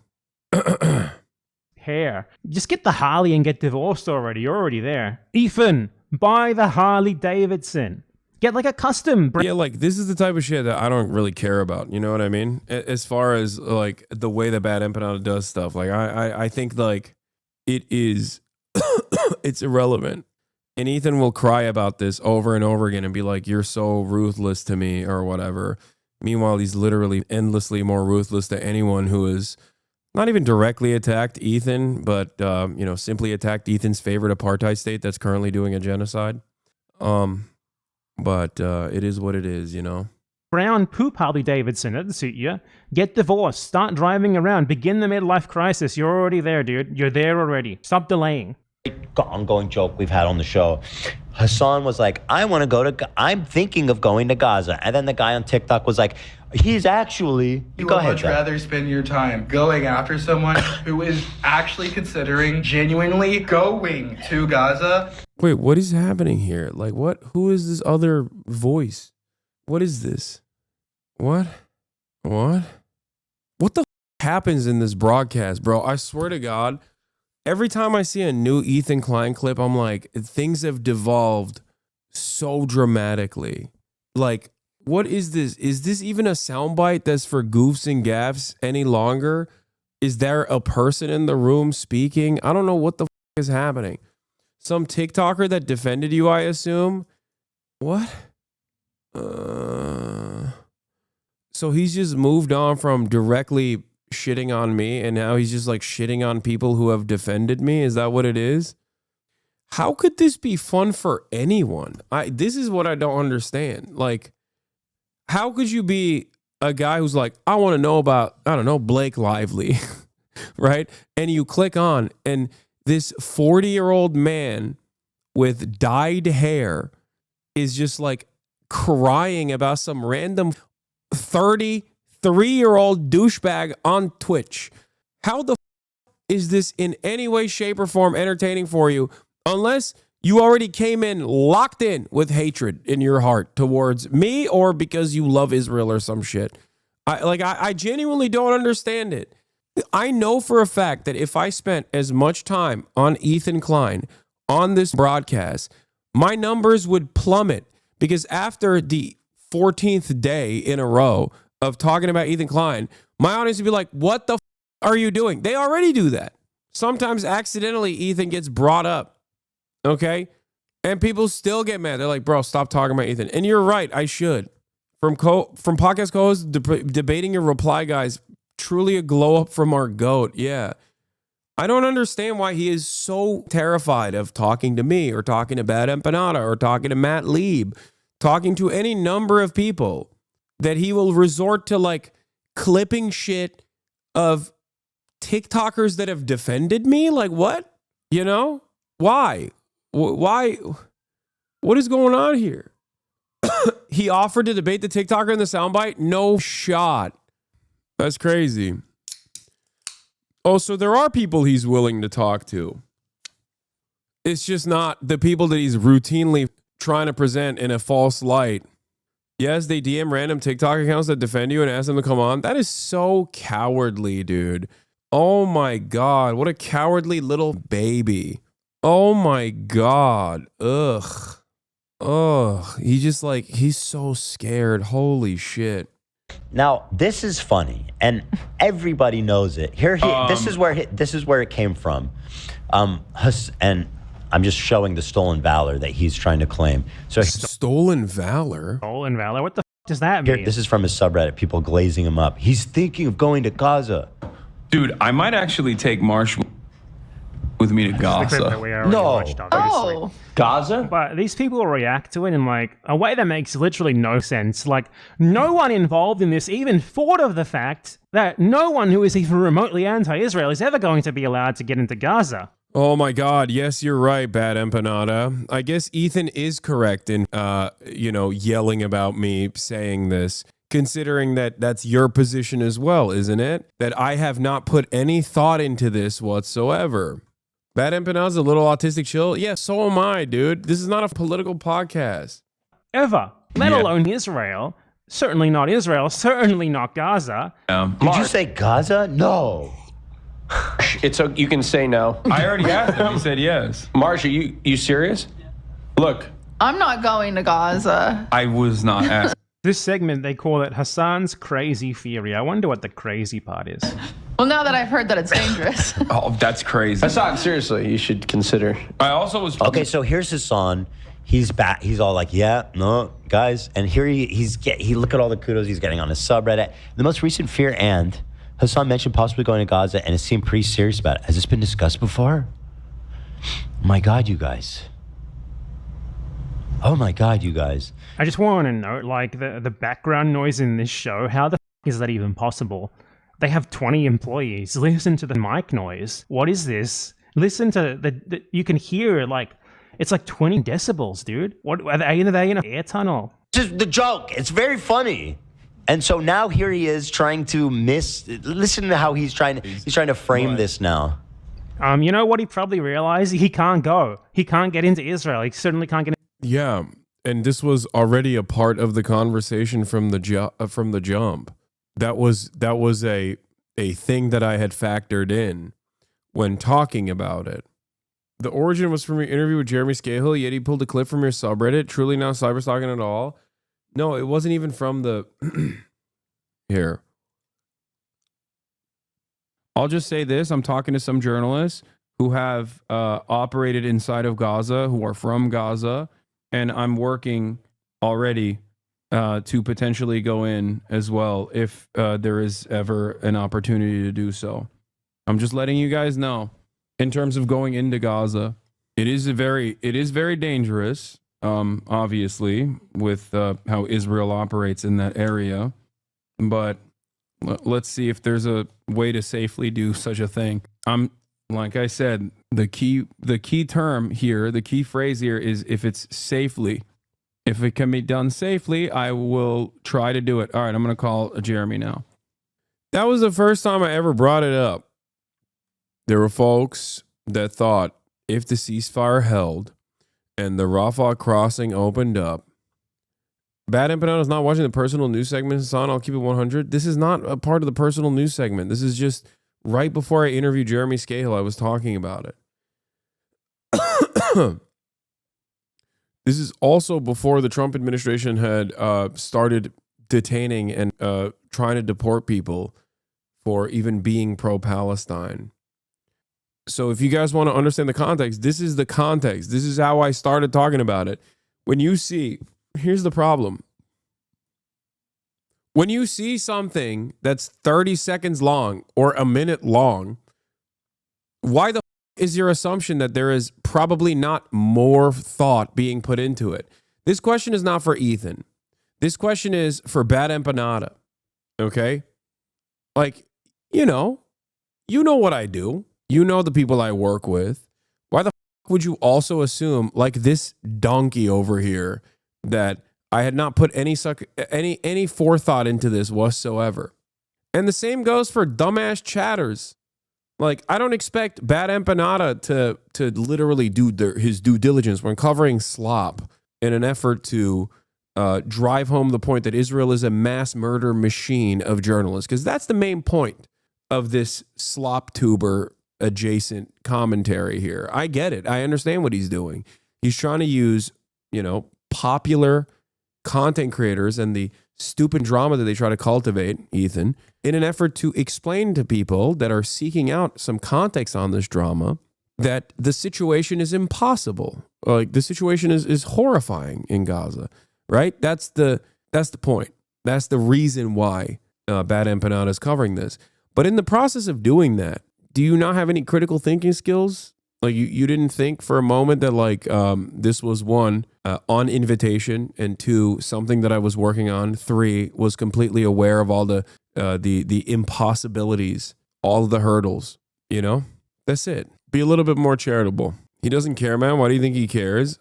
Hair. Just get the Harley and get divorced already. You're already there. Ethan, buy the Harley Davidson. Get like a custom. Yeah, like this is the type of shit that I don't really care about. You know what I mean? As far as like the way that BadEmpanada does stuff, like I think like it is, it's irrelevant. And Ethan will cry about this over and over again and be like, "You're so ruthless to me," or whatever. Meanwhile, he's literally endlessly more ruthless to anyone who is not even directly attacked Ethan, but you know, simply attacked Ethan's favorite apartheid state that's currently doing a genocide. But it is what it is, you know. Brown poop Harley Davidson. That doesn't suit you. Get divorced. Start driving around. Begin the midlife crisis. You're already there, dude. You're there already. Stop delaying. Ongoing joke we've had on the show. Hasan was like, I'm thinking of going to Gaza. And then the guy on TikTok was like, he's actually... You Go would ahead, much Dad. rather spend your time going after someone who is actually considering genuinely going to Gaza. Wait, what is happening here? Like, what? Who is this other voice? What is this? What? What the happens in this broadcast, bro? I swear to God, every time I see a new Ethan Klein clip, I'm like, things have devolved so dramatically. Like, what is this? Is this even a soundbite that's for goofs and gaffs any longer? Is there a person in the room speaking? I don't know what the is happening. Some TikToker that defended you, I assume? What? So he's just moved on from directly shitting on me, and now he's just like shitting on people who have defended me? Is that what it is? How could this be fun for anyone? This is what I don't understand. Like, how could you be a guy who's like, I want to know about, I don't know, Blake Lively, right? And you click on, and this 40-year-old man with dyed hair is just like crying about some random 33-year-old douchebag on Twitch. How the is this in any way, shape, or form entertaining for you? Unless you already came in locked in with hatred in your heart towards me, or because you love Israel or some shit. I genuinely don't understand it. I know for a fact that if I spent as much time on Ethan Klein on this broadcast, my numbers would plummet, because after the 14th day in a row of talking about Ethan Klein, my audience would be like, what the are you doing? They already do that. Sometimes accidentally Ethan gets brought up. Okay? And people still get mad. They're like, bro, stop talking about Ethan. And you're right, I should. From podcast co-hosts debating your reply guys, truly a glow up from our goat. Yeah. I don't understand why he is so terrified of talking to me, or talking to BadEmpanada, or talking to Matt Lieb, talking to any number of people, that he will resort to like clipping shit of TikTokers that have defended me. Like, what? You know? Why? Why? What is going on here? He offered to debate the TikToker in the soundbite. No shot. That's crazy. Oh, so there are people he's willing to talk to. It's just not the people that he's routinely trying to present in a false light. Yes, they DM random TikTok accounts that defend you and ask them to come on. That is so cowardly, dude. Oh my God. What a cowardly little baby. Oh my God. Ugh. He's so scared. Holy shit. Now, this is funny, and everybody knows it. This is where it came from. And I'm just showing the stolen valor that he's trying to claim. So Stolen valor? Stolen valor? What the does that mean? this is from his subreddit, people glazing him up. He's thinking of going to Gaza. Dude, I might actually take Marsh with me to The clip that Gaza. we already No. watched, obviously. Oh, Gaza? But these people react to it in like a way that makes literally no sense. Like, no one involved in this even thought of the fact that no one who is even remotely anti-Israel is ever going to be allowed to get into Gaza. Oh my God. Yes, you're right, BadEmpanada. I guess Ethan is correct in, yelling about me saying this, considering that that's your position as well, isn't it? That I have not put any thought into this whatsoever. BadEmpanada's a little autistic chill. Yeah, so am I, dude. This is not a political podcast. Ever. let alone Israel. Certainly not Israel, certainly not Gaza. Did you say Gaza? No. You can say no. I already asked him. He said yes. Marsh, are you serious? Look, I'm not going to Gaza. I was not asked. This segment, they call it Hasan's crazy theory. I wonder what the crazy part is. Well, now that I've heard that it's dangerous. Oh, that's crazy. Hassan, seriously, you should consider. I also was Okay, so here's Hasan. He's back. He's all like, yeah, no, guys. And here he look at all the kudos he's getting on his subreddit. The most recent fear, and Hasan mentioned possibly going to Gaza, and it seemed pretty serious about it. Has this been discussed before? My God, you guys. Oh my God, you guys. I just want to note, like, the background noise in this show, how the f is that even possible? They have 20 employees. Listen to the mic noise. What is this? Listen to you can hear, like, it's like 20 decibels, dude. What are they in an air tunnel? This is the joke. It's very funny. And so now here he is trying to listen to how he's trying to frame this now. You know what he probably realized? He can't go. He can't get into Israel. He certainly can't get Yeah, and this was already a part of the conversation from the jump. That was a thing that I had factored in when talking about it. The origin was from your interview with Jeremy Scahill, yet he pulled a clip from your subreddit. Truly not cyberstalking at all. No, it wasn't even from the here. I'll just say this. I'm talking to some journalists who have operated inside of Gaza, who are from Gaza, and I'm working already to potentially go in as well if there is ever an opportunity to do so. I'm just letting you guys know. In terms of going into Gaza, it is very dangerous, obviously, with how Israel operates in that area. But let's see if there's a way to safely do such a thing. Like I said, the key term here, the key phrase here is if it's safely. If it can be done safely, I will try to do it. All right, I'm going to call Jeremy now. That was the first time I ever brought it up. There were folks that thought if the ceasefire held and the Rafah crossing opened up, BadEmpanada is not watching the personal news segment, Hasan. I'll keep it 100. This is not a part of the personal news segment. This is just right before I interviewed Jeremy Scahill, I was talking about it. This is also before the Trump administration had started detaining and trying to deport people for even being pro-Palestine. So if you guys want to understand the context, this is the context. This is how I started talking about it. When you see, here's the problem. When you see something that's 30 seconds long or a minute long, why the is your assumption that there is probably not more thought being put into it? This question is not for Ethan. This question is for BadEmpanada. Okay? Like, you know what I do. You know the people I work with. Why the would you also assume, like this donkey over here, that I had not put any forethought into this whatsoever? And the same goes for dumbass chatters. Like, I don't expect BadEmpanada to literally do his due diligence when covering slop in an effort to drive home the point that Israel is a mass murder machine of journalists, because that's the main point of this slop tuber adjacent commentary here. I get it. I understand what he's doing. He's trying to use, popular content creators and the stupid drama that they try to cultivate, Ethan, in an effort to explain to people that are seeking out some context on this drama that the situation is impossible. Like, the situation is horrifying in Gaza, right? That's the point. That's the reason why BadEmpanada is covering this. But in the process of doing that, do you not have any critical thinking skills? Like, you didn't think for a moment that, like, this was one, on invitation, and two, something that I was working on, three, was completely aware of all the impossibilities, all of the hurdles, That's it. Be a little bit more charitable. He doesn't care, man. Why do you think he cares?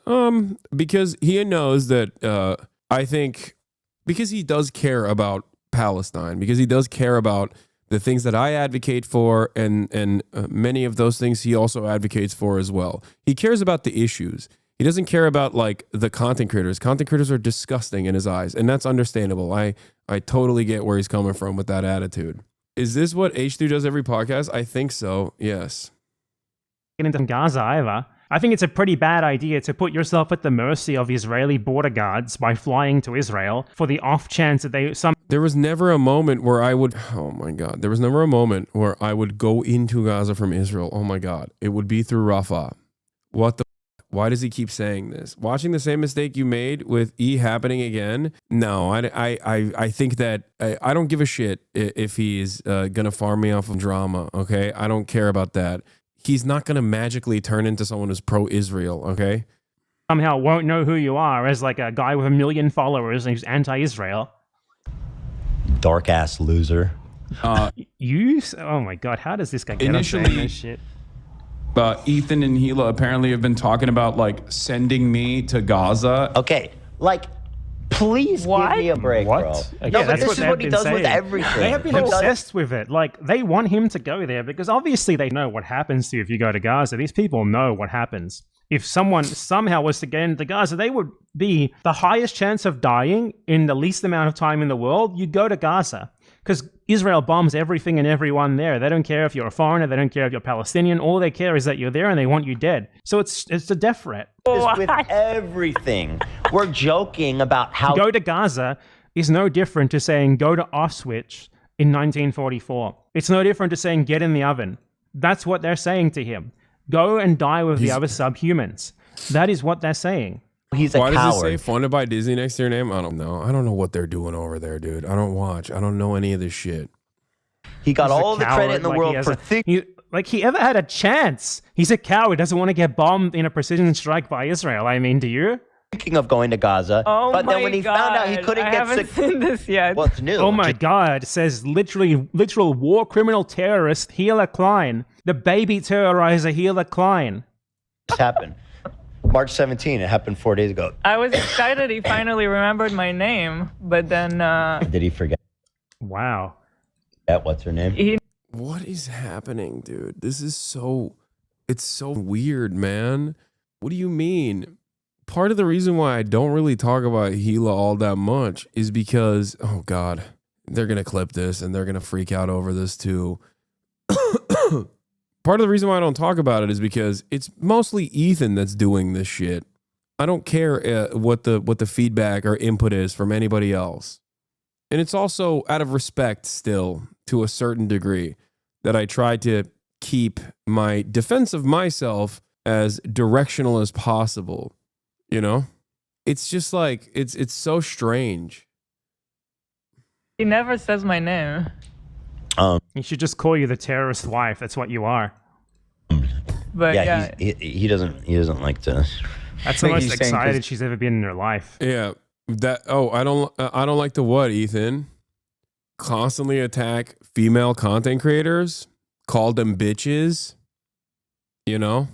Because he knows that, I think, because he does care about Palestine, because he does care about the things that I advocate for, and many of those things he also advocates for as well. He cares about the issues. He doesn't care about like the content creators. Content creators are disgusting in his eyes, and that's understandable. I totally get where he's coming from with that attitude. Is this what H3 does every podcast? I think so. Yes. Get into Gaza either. I think it's a pretty bad idea to put yourself at the mercy of Israeli border guards by flying to Israel for the off chance that they There was never a moment where I would, oh my God, there was never a moment where I would go into Gaza from Israel. Oh my God. It would be through Rafah. What the Why does he keep saying this? Watching the same mistake you made with E happening again? No, I think that I don't give a shit if he's going to farm me off of drama, okay? I don't care about that. He's not going to magically turn into someone who's pro-Israel, okay? somehow won't know who you are as like a guy with 1 million followers and who's anti-Israel. Dark ass loser. Oh my God, how does this guy get us saying this shit? Ethan and Gila apparently have been talking about like sending me to Gaza. Okay, like, please give me a break, bro. Okay, No, but that's this what is they've what he been does with saying. everything. They have been obsessed with it. Like, they want him to go there because obviously they know what happens to you if you go to Gaza. These people know what happens. If someone somehow was to get into Gaza, they would be the highest chance of dying in the least amount of time in the world. You go to Gaza because Israel bombs everything and everyone there. They don't care if you're a foreigner. They don't care if you're Palestinian. All they care is that you're there and they want you dead. So it's a death threat. With everything. We're joking about how... Go to Gaza is no different to saying go to Auschwitz in 1944. It's no different to saying get in the oven. That's what they're saying to him. Go and die with the other subhumans. That is what they're saying. He's a Why coward. does it say funded by Disney next to your name? I don't know. I don't know what they're doing over there, dude. I don't watch. I don't know any of this shit. He got He's a all the credit in the coward, world for thinking... Like he ever had a chance. He's a coward. Doesn't want to get bombed in a precision strike by Israel. I mean, do you? Thinking of going to Gaza, but then when he found out he couldn't I get haven't seen this yet. What's new? Oh my God, says literal war criminal terrorist Gila Klein. The baby terrorizer Gila Klein. Just happened. March 17, it happened 4 days ago. I was excited he finally remembered my name, but then... Did he forget? Wow. What's her name? What is happening, dude? This is so... It's so weird, man. What do you mean? Part of the reason why I don't really talk about Gila all that much is because... Oh, God. They're going to clip this and they're going to freak out over this, too. Part of the reason why I don't talk about it is because it's mostly Ethan that's doing this shit. I don't care what the feedback or input is from anybody else. And it's also out of respect still to a certain degree that I try to keep my defense of myself as directional as possible. You know? It's just like, it's so strange. He never says my name. He should just call you the terrorist wife. That's what you are. But yeah, he doesn't like to. That's the most excited she's ever been in her life. Yeah. I don't like to what, Ethan? Constantly attack female content creators, call them bitches. You know?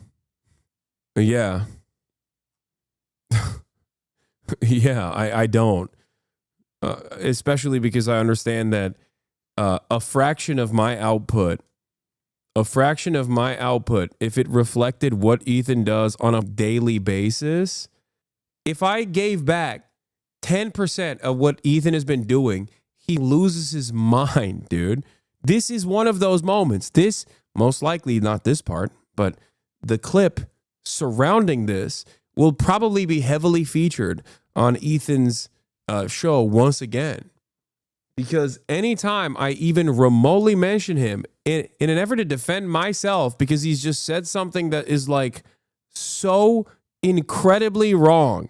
Yeah. Yeah, I don't. Especially because I understand that a fraction of my output, if it reflected what Ethan does on a daily basis, if I gave back 10% of what Ethan has been doing, he loses his mind, dude. This is one of those moments. This, most likely not this part, but the clip surrounding this will probably be heavily featured on Ethan's show once again. Because anytime I even remotely mention him in an effort to defend myself because he's just said something that is like so incredibly wrong,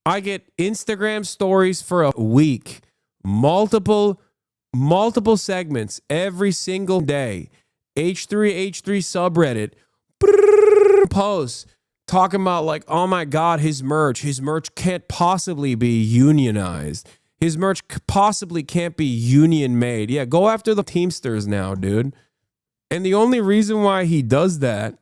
I get Instagram stories for a week, multiple segments every single day. H3 subreddit posts talking about like, oh my God, his merch can't possibly be unionized. His merch possibly can't be union made. Yeah, go after the Teamsters now, dude. And the only reason why he does that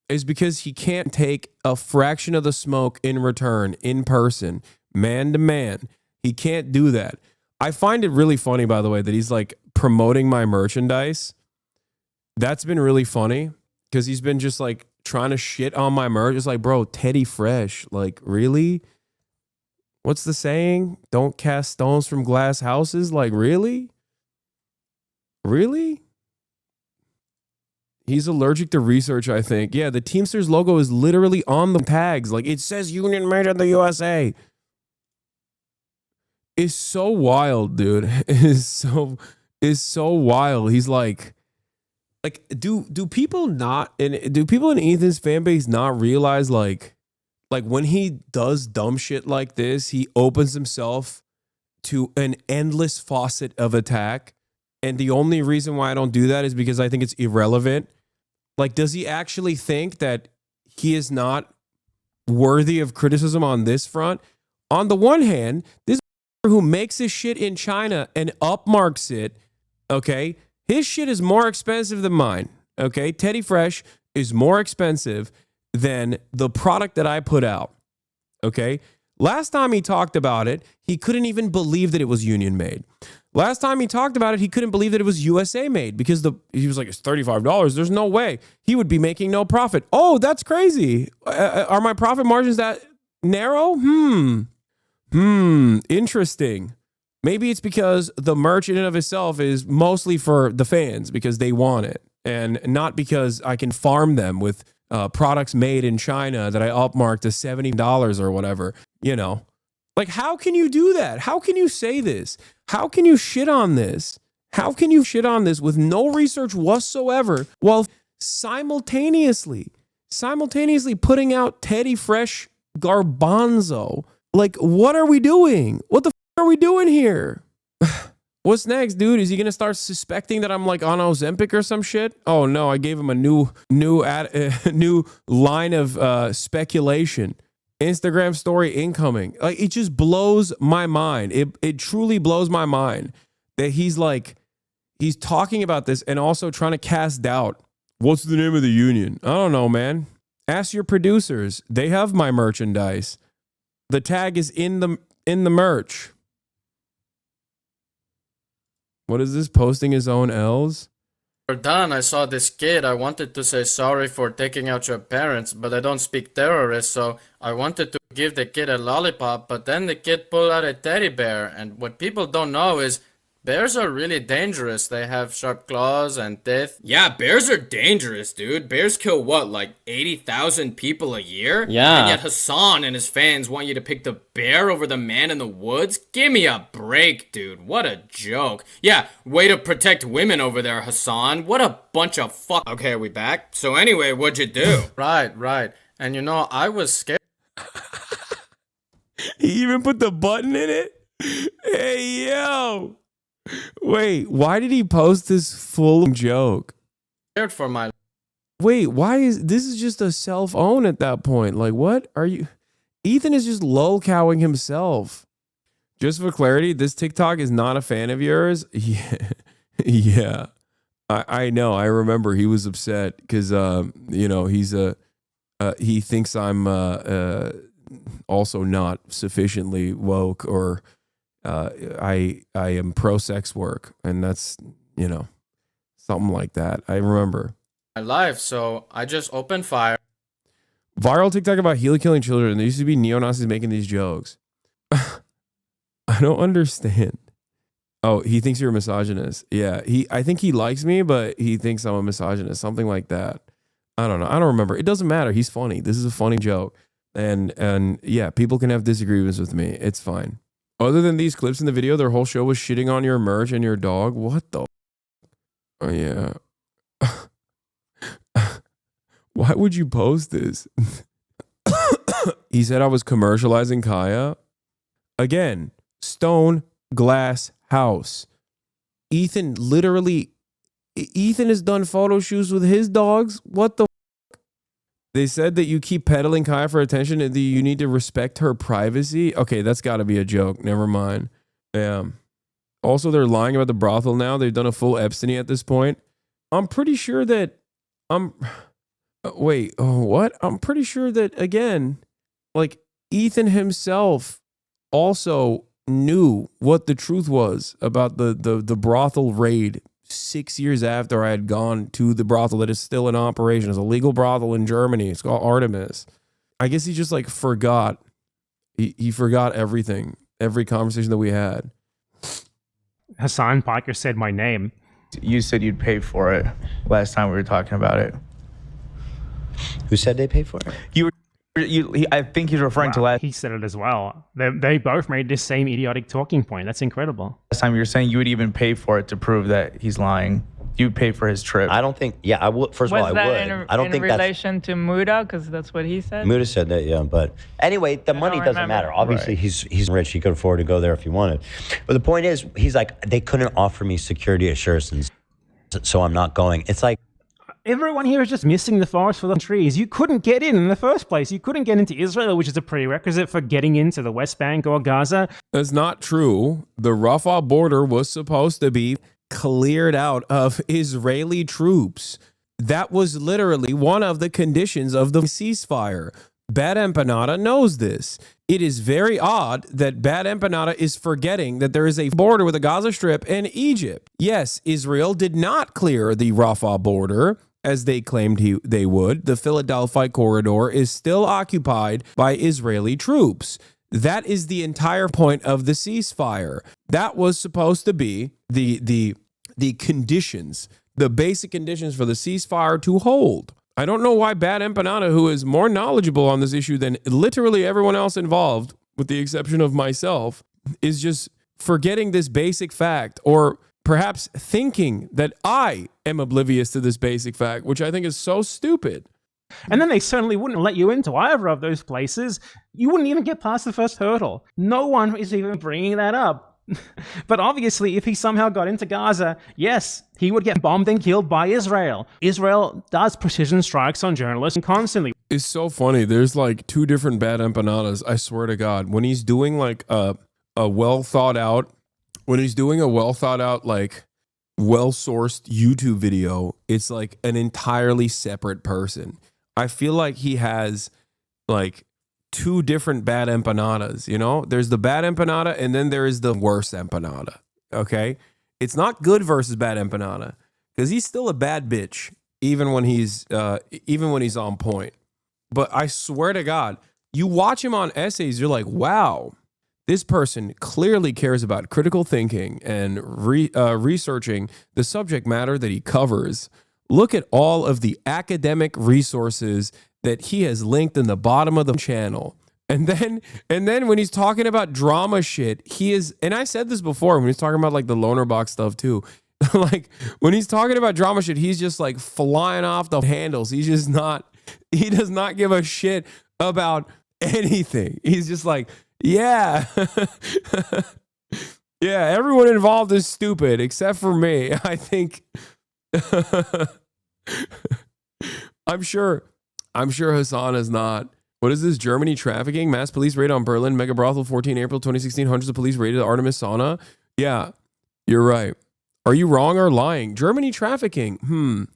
is because he can't take a fraction of the smoke in return, in person, man to man. He can't do that. I find it really funny, by the way, that he's like promoting my merchandise. That's been really funny because he's been just like trying to shit on my merch. It's like, bro, Teddy Fresh. Like, really? What's the saying? Don't cast stones from glass houses? Like, really? Really? He's allergic to research, I think. Yeah, the Teamsters logo is literally on the tags. Like, it says Union made in the USA. It's so wild, dude. It's so wild. He's like do people not, and do people in Ethan's fan base not realize like when he does dumb shit like this, he opens himself to an endless faucet of attack. And the only reason why I don't do that is because I think it's irrelevant. Like, does he actually think that he is not worthy of criticism on this front? On the one hand, this who makes his shit in China and upmarks it, okay, his shit is more expensive than mine, okay? Teddy Fresh is more expensive than the product that I put out, okay? Last time he talked about it, he couldn't even believe that it was union made. Last time he talked about it, he couldn't believe that it was USA made because he was like, it's $35. There's no way. He would be making no profit. Oh, that's crazy. Are my profit margins that narrow? Interesting. Maybe it's because the merch in and of itself is mostly for the fans because they want it and not because I can farm them with products made in China that I upmarked to $70 or whatever, you know. Like, how can you do that? How can you say this? How can you shit on this? How can you shit on this with no research whatsoever while simultaneously putting out Teddy Fresh garbanzo? Like, what are we doing? What the f are we doing here? What's next, dude? Is he going to start suspecting that I'm like on Ozempic or some shit? Oh no, I gave him a new line of speculation. Instagram story incoming. Like, it just blows my mind. It truly blows my mind that he's talking about this and also trying to cast doubt. What's the name of the union? I don't know, man. Ask your producers. They have my merchandise. The tag is in the merch. What is this? Posting his own L's? Done. I saw this kid. I wanted to say sorry for taking out your parents, but I don't speak terrorist, so I wanted to give the kid a lollipop, but then the kid pulled out a teddy bear, and what people don't know is bears are really dangerous. They have sharp claws and teeth. Yeah, bears are dangerous, dude. Bears kill what, like 80,000 people a year? Yeah. And yet Hasan and his fans want you to pick the bear over the man in the woods? Give me a break, dude. What a joke. Yeah, way to protect women over there, Hasan. What a bunch of fuck. Okay, are we back? So anyway, what'd you do? Right. And you know, I was scared. He even put the button in it? Hey, yo. Wait, why did he post this full joke? Scared for my. Wait, why is this is just a self-own at that point? Like, what are you? Ethan is just lol-cowing himself. Just for clarity, this TikTok is not a fan of yours. Yeah. I know. I remember he was upset because you know, he thinks I'm also not sufficiently woke or I am pro sex work, and that's, you know, something like that. I remember My life, so I just opened fire. Viral TikTok about Healy killing children. There used to be neo-Nazis making these jokes. I don't understand. Oh, he thinks you're a misogynist. Yeah, I think he likes me, but he thinks I'm a misogynist. Something like that. I don't know. I don't remember. It doesn't matter. He's funny. This is a funny joke. And yeah, people can have disagreements with me. It's fine. Other than these clips in the video, their whole show was shitting on your merch and your dog. What the? Oh, yeah. Why would you post this? He said I was commercializing Kaya. Again, stone glass house. Ethan has done photo shoots with his dogs. What the? They said that you keep peddling Kaya for attention and that you need to respect her privacy. Okay, that's got to be a joke. Never mind. Yeah. Also, they're lying about the brothel now. They've done a full Epstein at this point. I'm pretty sure that wait, oh, what? I'm pretty sure that, again, like, Ethan himself also knew what the truth was about the brothel raid 6 years after I had gone to the brothel that is still in operation. It's a legal brothel in Germany. It's called Artemis. I guess he just like forgot. He forgot everything, every conversation that we had. Hasan Piker said my name. You said you'd pay for it last time we were talking about it. Who said they pay for it? I think he's referring to last He said it as well. They both made this same idiotic talking point. That's incredible. time. You were saying you would even pay for it to prove that he's lying. You'd pay for his trip. I don't think. Yeah, I would. First of all, I would. I don't think that's in relation to Muda, because that's what he said. Muda said that, yeah. But anyway, the money doesn't remember. matter. Obviously, he's rich. He could afford to go there if he wanted. But the point is, he's like, they couldn't offer me security assurances, so I'm not going. It's like, Everyone here is just missing the forest for the trees. You couldn't get in the first place. You couldn't get into Israel, which is a prerequisite for getting into the West Bank or Gaza. That's not true. The Rafah border was supposed to be cleared out of Israeli troops. That was literally one of the conditions of the ceasefire. BadEmpanada knows this. It is very odd that BadEmpanada is forgetting that there is a border with the Gaza Strip and Egypt. Yes, Israel did not clear the Rafah border as they claimed they would. The Philadelphia corridor is still occupied by Israeli troops. That is the entire point of the ceasefire. That was supposed to be the conditions, the basic conditions for the ceasefire to hold. I don't know why BadEmpanada, who is more knowledgeable on this issue than literally everyone else involved, with the exception of myself, is just forgetting this basic fact, or perhaps thinking that I am oblivious to this basic fact, which I think is so stupid. And then they certainly wouldn't let you into either of those places. You wouldn't even get past the first hurdle. No one is even bringing that up. But obviously, if he somehow got into Gaza, yes, he would get bombed and killed by Israel. Israel does precision strikes on journalists constantly. It's so funny. There's like two different BadEmpanadas, I swear to God. When he's doing like a well thought out, like well-sourced YouTube video, it's like an entirely separate person. I feel like he has like two different BadEmpanadas, you know? There's the BadEmpanada and then there is the worst empanada, okay? It's not good versus BadEmpanada because he's still a bad bitch even when he's on point. But I swear to God, you watch him on essays, you're like, wow, this person clearly cares about critical thinking and researching the subject matter that he covers. Look at all of the academic resources that he has linked in the bottom of the channel. And then when he's talking about drama shit, he is, and I said this before when he's talking about like the loner box stuff too. Like when he's talking about drama shit, he's just like flying off the handles. He does not give a shit about anything. He's just like, yeah. Yeah, everyone involved is stupid except for me. I think I'm sure Hasan is not. What is this? Germany trafficking? Mass police raid on Berlin. Mega brothel 14 April 2016. Hundreds of police raided Artemis sauna. Yeah, you're right. Are you wrong or lying? Germany trafficking.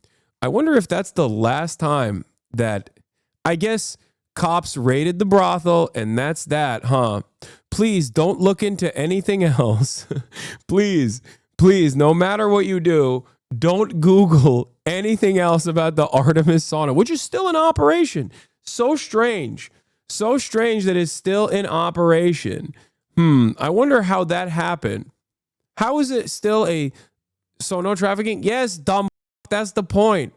I wonder if that's the last time that, I guess, cops raided the brothel and that's that, huh? Please don't look into anything else. Please, no matter what you do, don't Google anything else about the Artemis sauna, which is still in operation. So strange that it's still in operation. I wonder how that happened. How is it still so no trafficking? Yes, dumb. That's the point.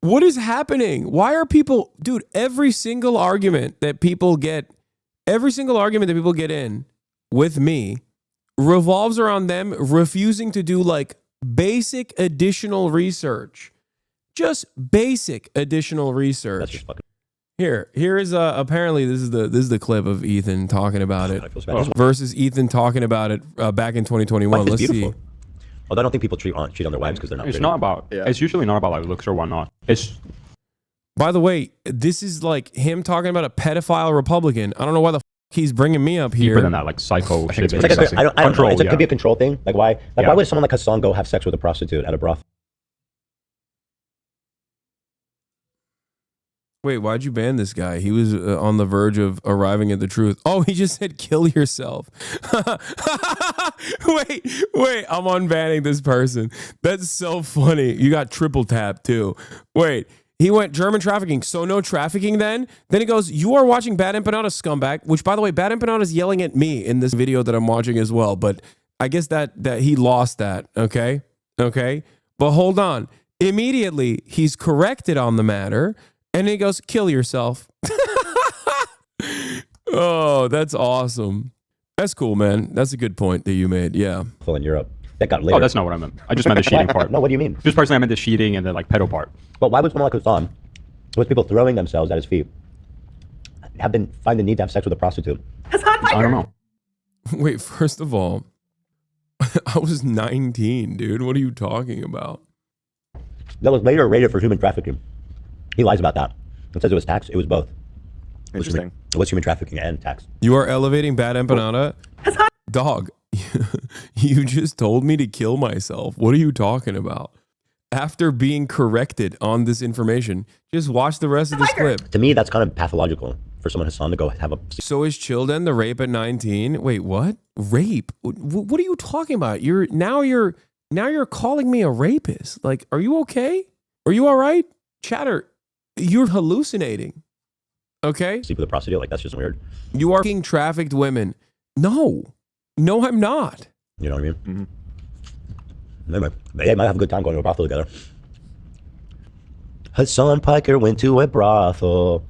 What is happening? Why are people, dude, every single argument that people get in with me revolves around them refusing to do like basic additional research. Just basic additional research. Here is apparently this is the clip of Ethan talking about it versus Ethan talking about it back in 2021. Let's see. Although I don't think people cheat on their wives because they're not. It's not about. Yeah. It's usually not about like looks or whatnot. It's. By the way, this is like him talking about a pedophile Republican. I don't know why the he's bringing me up here. Deeper than that, like psycho shit. It's like I don't know. It could be a control thing. Like why? Why would someone like Hasan go have sex with a prostitute at a brothel? Wait, why'd you ban this guy? He was on the verge of arriving at the truth. Oh, he just said kill yourself. wait, I'm unbanning this person. That's so funny. You got triple tap too. Wait, he went German trafficking. So no trafficking then? Then he goes, you are watching BadEmpanada, scumbag, which by the way, BadEmpanada is yelling at me in this video that I'm watching as well. But I guess that he lost that. Okay. But hold on. Immediately, he's corrected on the matter. And he goes, kill yourself. Oh, that's awesome. That's cool, man. That's a good point that you made. Yeah. In Europe. That got later. Oh, that's not what I meant. I just meant the cheating part. No, what do you mean? Just personally, I meant the cheating and the like pedo part. But why would someone like Hasan, with people throwing themselves at his feet, find the need to have sex with a prostitute? I don't know. Wait, first of all, I was 19, dude. What are you talking about? That was later rated for human trafficking. He lies about that. It says it was tax. It was both. Interesting. It was human trafficking and tax. You are elevating BadEmpanada? Dog, you just told me to kill myself. What are you talking about? After being corrected on this information, just watch the rest of this clip. To me, that's kind of pathological for someone Hasan to go have a... So is Childen the rape at 19? Wait, what? Rape? What are you talking about? Now you're calling me a rapist. Like, are you okay? Are you all right? Chatter, you're hallucinating. Okay? Sleep with a prostitute, like that's just weird. You are being trafficked women. No, I'm not. You know what I mean? Mm-hmm. They might have a good time going to a brothel together. Hasan Piker went to a brothel.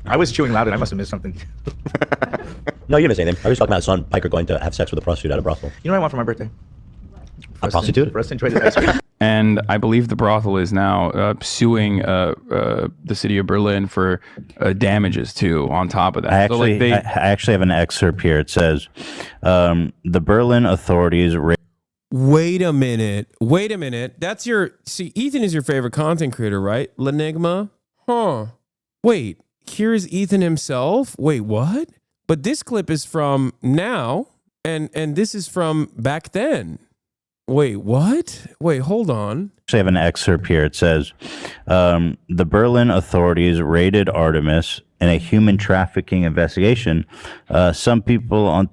I was chewing loud and I must have missed something. No, you didn't miss anything. I was talking about Hasan Piker going to have sex with a prostitute at a brothel. You know what I want for my birthday? A prostitute? For us to enjoy the ice cream. And I believe the brothel is now suing the city of Berlin for damages too. On top of that, I actually have an excerpt here. It says, "The Berlin authorities." Wait a minute. That's Ethan is your favorite content creator, right? Lenigma? Huh. Wait, here's Ethan himself. Wait, what? But this clip is from now, and this is from back then. Wait, what? Wait, hold on. I have an excerpt here. It says, the Berlin authorities raided Artemis in a human trafficking investigation. Some people on,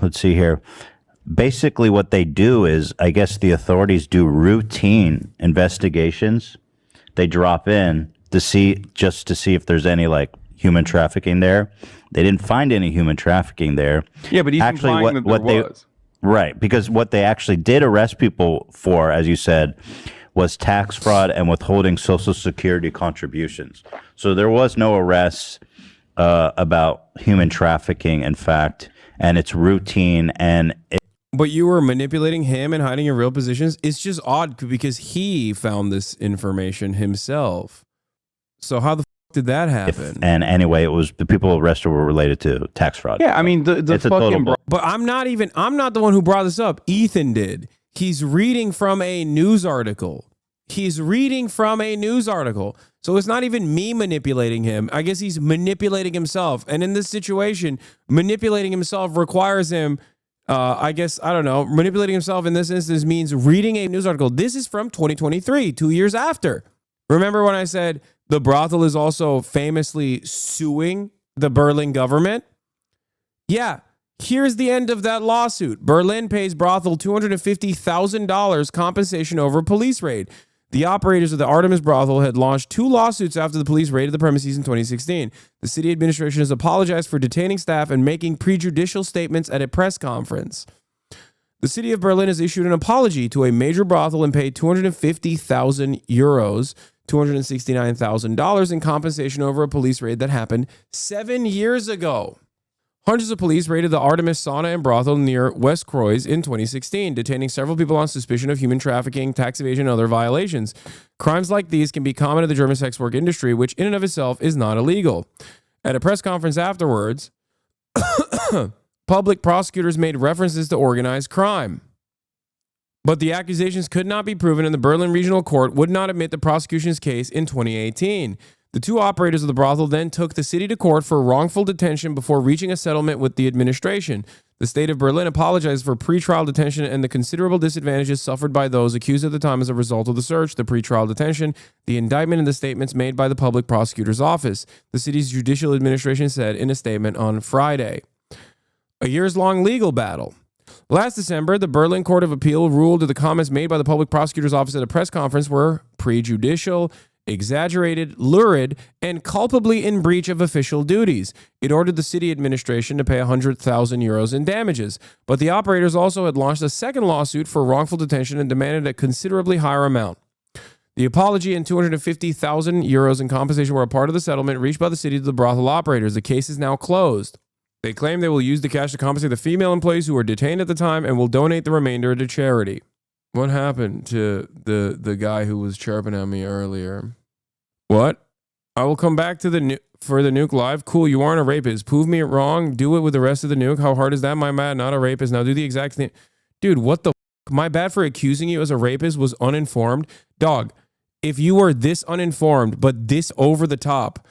let's see here. Basically what they do is, I guess the authorities do routine investigations. They drop in to see if there's any like human trafficking there. They didn't find any human trafficking there. Yeah, but he's implying that there was. Right, because what they actually did arrest people for, as you said, was tax fraud and withholding Social Security contributions. So there was no arrests about human trafficking, in fact, and it's routine. But you were manipulating him and hiding your real positions? It's just odd because he found this information himself. So how the f did that happen? And anyway, it was the people arrested were related to tax fraud. Yeah, I mean the fucking. But I'm not the one who brought this up. Ethan did. He's reading from a news article. So it's not even me manipulating him. I guess he's manipulating himself. And in this situation, manipulating himself requires him, manipulating himself in this instance means reading a news article. This is from 2023, 2 years after. Remember when I said the brothel is also famously suing the Berlin government? Yeah. Here's the end of that lawsuit. Berlin pays brothel $250,000 compensation over a police raid. The operators of the Artemis brothel had launched 2 lawsuits after the police raided the premises in 2016. The city administration has apologized for detaining staff and making prejudicial statements at a press conference. The city of Berlin has issued an apology to a major brothel and paid 250,000 euros, $269,000 in compensation over a police raid that happened 7 years ago. Hundreds of police raided the Artemis sauna and brothel near West Croix in 2016, detaining several people on suspicion of human trafficking, tax evasion, and other violations. Crimes like these can be common in the German sex work industry, which in and of itself is not illegal. At a press conference afterwards, public prosecutors made references to organized crime. But the accusations could not be proven, and the Berlin Regional Court would not admit the prosecution's case in 2018. The 2 operators of the brothel then took the city to court for wrongful detention before reaching a settlement with the administration. The state of Berlin apologized for pretrial detention and the considerable disadvantages suffered by those accused at the time as a result of the search, the pretrial detention, the indictment, and the statements made by the public prosecutor's office, the city's judicial administration said in a statement on Friday. A years-long legal battle. Last December, the Berlin Court of Appeal ruled that the comments made by the public prosecutor's office at a press conference were prejudicial, exaggerated, lurid, and culpably in breach of official duties. It ordered the city administration to pay 100,000 euros in damages, but the operators also had launched a second lawsuit for wrongful detention and demanded a considerably higher amount. The apology and 250,000 euros in compensation were a part of the settlement reached by the city to the brothel operators. The case is now closed. They claim they will use the cash to compensate the female employees who were detained at the time and will donate the remainder to charity. What happened to the guy who was chirping at me earlier? What? I will come back to the for the nuke live. Cool, you aren't a rapist. Prove me wrong. Do it with the rest of the nuke. How hard is that? My bad, not a rapist. Now do the exact thing. Dude, what the f-? My bad for accusing you as a rapist was uninformed. Dog, if you were this uninformed, but this over the top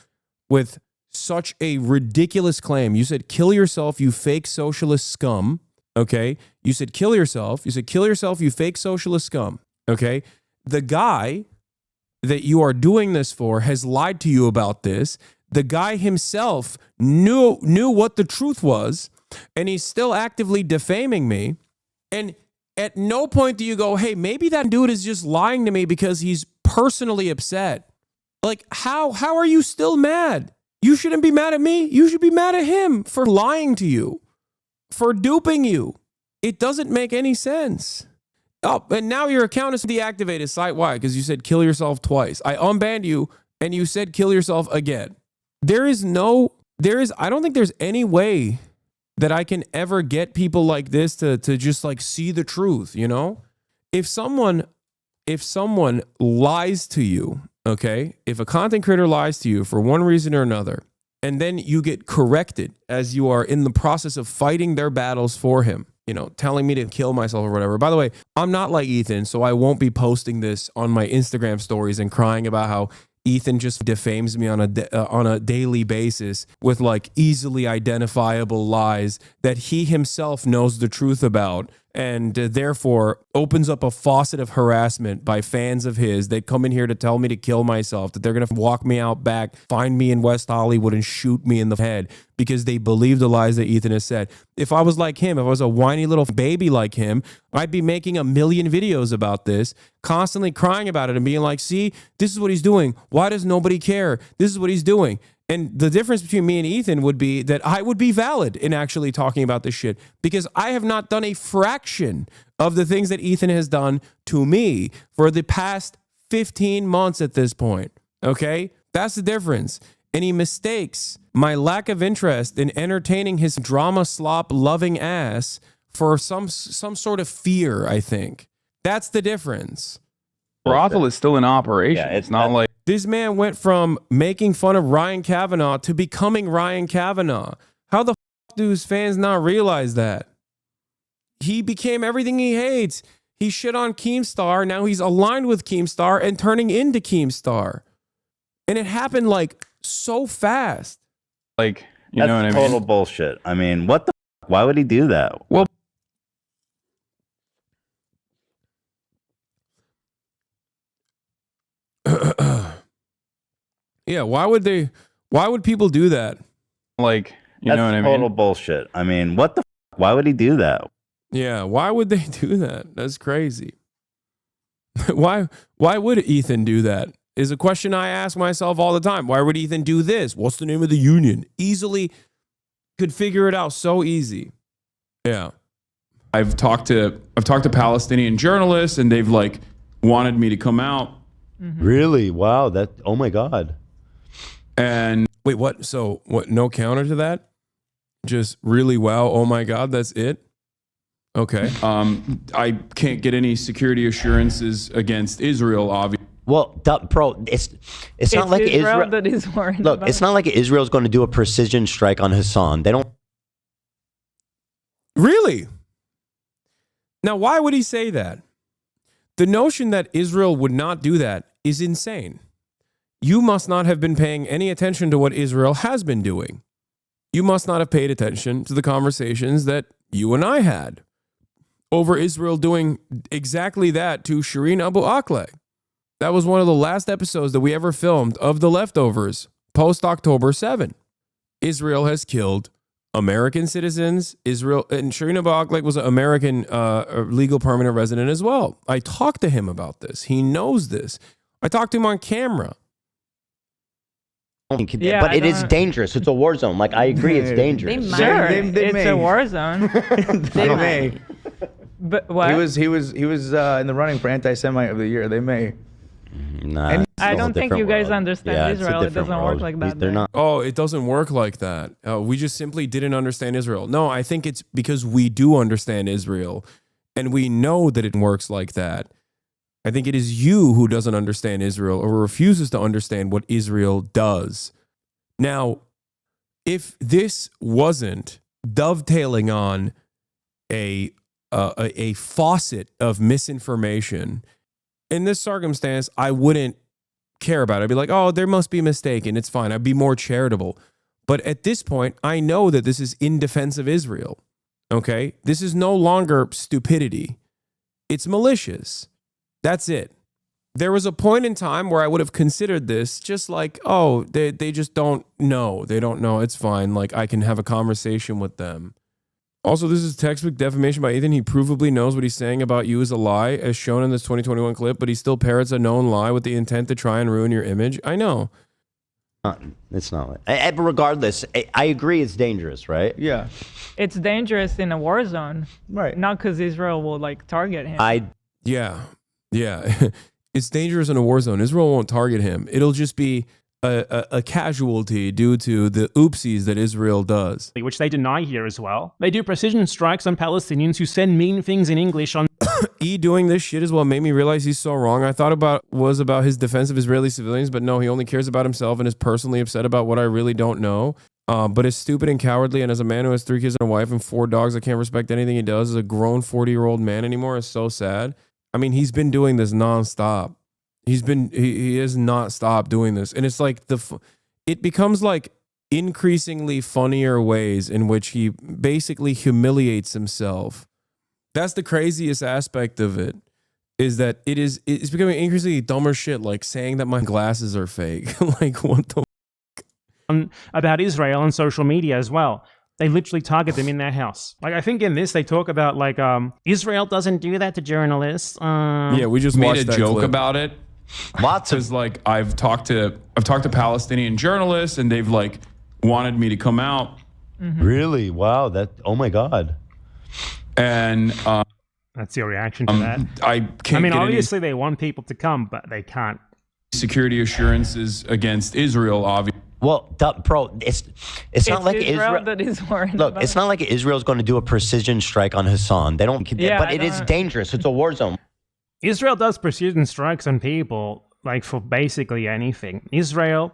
with such a ridiculous claim, you said kill yourself, you fake socialist scum. Okay, you said kill yourself. You said kill yourself, you fake socialist scum. Okay, the guy that you are doing this for has lied to you about this. The guy himself knew what the truth was, and he's still actively defaming me. And at no point do you go, hey, maybe that dude is just lying to me because he's personally upset. Like, how are you still mad? You shouldn't be mad at me. You should be mad at him for lying to you, for duping you. It doesn't make any sense. Oh, and now your account is deactivated site-wide because you said kill yourself twice. I unbanned you and you said kill yourself again. I don't think there's any way that I can ever get people like this to just like see the truth, you know? If someone lies to you, okay? If a content creator lies to you for one reason or another, and then you get corrected as you are in the process of fighting their battles for him, you know, telling me to kill myself or whatever. By the way, I'm not like Ethan, so I won't be posting this on my Instagram stories and crying about how Ethan just defames me on a daily basis with like easily identifiable lies that he himself knows the truth about, and therefore opens up a faucet of harassment by fans of his. They come in here to tell me to kill myself, that they're going to walk me out back, find me in West Hollywood and shoot me in the head because they believe the lies that Ethan has said. If I was like him, if I was a whiny little baby like him, I'd be making a million videos about this, constantly crying about it and being like, see, this is what he's doing. Why does nobody care? This is what he's doing. And the difference between me and Ethan would be that I would be valid in actually talking about this shit because I have not done a fraction of the things that Ethan has done to me for the past 15 months at this point. Okay? That's the difference. And he mistakes my lack of interest in entertaining his drama slop loving ass for some sort of fear, I think. That's the difference. Brothel is still in operation. Yeah, it's not like this man went from making fun of Ryan Kavanaugh to becoming Ryan Kavanaugh. How the f do his fans not realize that? He became everything he hates. He shit on Keemstar. Now he's aligned with Keemstar and turning into Keemstar. And it happened like so fast. Like, you That's know what I mean? total bullshit. I mean, what the f? Why would he do that? Well, yeah, why would people do that? Like, you That's know what I mean? total bullshit. I mean, what the f? Why would he do that? Yeah, why would they do that? That's crazy. Why would Ethan do that? Is a question I ask myself all the time. Why would Ethan do this? What's the name of the union? Easily could figure it out so easy. Yeah. I've talked to Palestinian journalists and they've like wanted me to come out. Really? Wow. Oh my God. And wait, what? So what? No counter to that? Just really wow. Oh my God. That's it. Okay. I can't get any security assurances against Israel, obviously. Well, bro, it's not like Israel that is worried. Look, about it's not like Israel's going to do a precision strike on Hassan. They don't. Really? Now, why would he say that? The notion that Israel would not do that is insane. You must not have been paying any attention to what Israel has been doing. You must not have paid attention to the conversations that you and I had over Israel doing exactly that to Shireen Abu Akleh. That was one of the last episodes that we ever filmed of The Leftovers post October 7. Israel has killed American citizens. Israel and Shireen Abu Akleh was an American legal permanent resident as well. I talked to him about this. He knows this. I talked to him on camera. Yeah, but it is dangerous. It's a war zone. Like, I agree, it's dangerous. Sure, it's a war zone. They may. But what? He was in the running for anti-Semite of the year. They may. Nah, I don't think you guys understand Israel. It doesn't work like that. They're not. Oh, it doesn't work like that. We just simply didn't understand Israel. No, I think it's because we do understand Israel and we know that it works like that. I think it is you who doesn't understand Israel or refuses to understand what Israel does. Now, if this wasn't dovetailing on a faucet of misinformation, in this circumstance, I wouldn't care about it. I'd be like, oh, there must be a mistake and it's fine. I'd be more charitable. But at this point, I know that this is in defense of Israel. Okay? This is no longer stupidity. It's malicious. That's it. There was a point in time where I would have considered this just like, oh, they just don't know. They don't know. It's fine. Like, I can have a conversation with them. Also, this is textbook defamation by Ethan. He provably knows what he's saying about you is a lie, as shown in this 2021 clip, but he still parrots a known lie with the intent to try and ruin your image. I know. It's not. But regardless, I agree it's dangerous, right? Yeah. It's dangerous in a war zone. Right. Not because Israel will like target him. Yeah. It's dangerous in a war zone. Israel won't target him. It'll just be a casualty due to the oopsies that Israel does. Which they deny here as well. They do precision strikes on Palestinians who send mean things in English on... Doing this shit is what made me realize he's so wrong. I thought about his defense of Israeli civilians, but no, he only cares about himself and is personally upset about what I really don't know. But it's stupid and cowardly, and as a man who has 3 kids and a wife and 4 dogs, I can't respect anything he does as a grown 40-year-old man anymore. It's so sad. I mean, he's been doing this nonstop. He has not stopped doing this. And it's like it becomes like increasingly funnier ways in which he basically humiliates himself. That's the craziest aspect of it, is that it's becoming increasingly dumber shit, like saying that my glasses are fake. Like, what the about Israel on social media as well. They literally target them in their house. Like, I think in this, they talk about like, Israel doesn't do that to journalists. Yeah, we just made a joke about it. Lots of like I've talked to Palestinian journalists and they've like wanted me to come out. Really? Wow. Oh my God. And that's your reaction to that. I mean, obviously they want people to come, but they can't. Security assurances against Israel, obviously. Well, bro, it's not like Israel that is worried. Look, it's not like Israel's going to do a precision strike on Hassan. They don't. Yeah, but it is dangerous. It's a war zone. Israel does precision strikes on people, like for basically anything. Israel,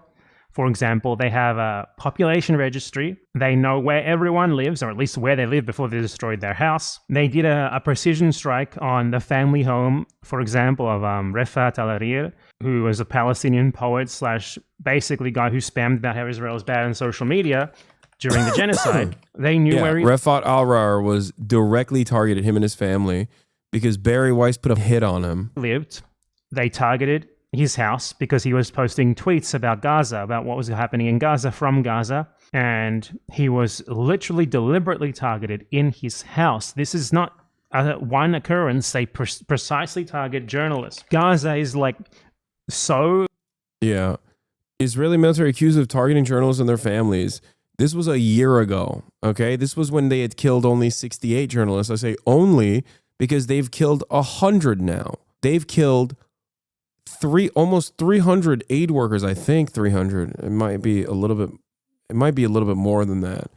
for example, they have a population registry. They know where everyone lives, or at least where they lived before they destroyed their house. They did a precision strike on the family home, for example, of Refat Al-Arir, who was a Palestinian poet / basically guy who spammed about how Israel is bad on social media during the genocide. They knew where he... Refat Al-Arir was directly targeted, him and his family, because Barry Weiss put a hit on him. Lived. They targeted his house because he was posting tweets about Gaza, about what was happening in Gaza from Gaza. And he was literally deliberately targeted in his house. This is not one occurrence. They precisely target journalists. Gaza is like so... Yeah. Israeli military accused of targeting journalists and their families. This was a year ago, okay? This was when they had killed only 68 journalists. I say only because they've killed 100 now. They've killed almost 300 aid workers. I think 300. It might be a little bit more than that.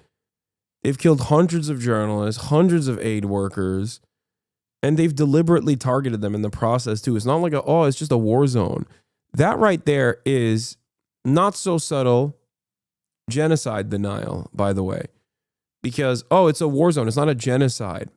They've killed hundreds of journalists, hundreds of aid workers, and they've deliberately targeted them in the process too. It's not like it's just a war zone. That right there is not so subtle genocide denial, by the way, because it's a war zone. It's not a genocide.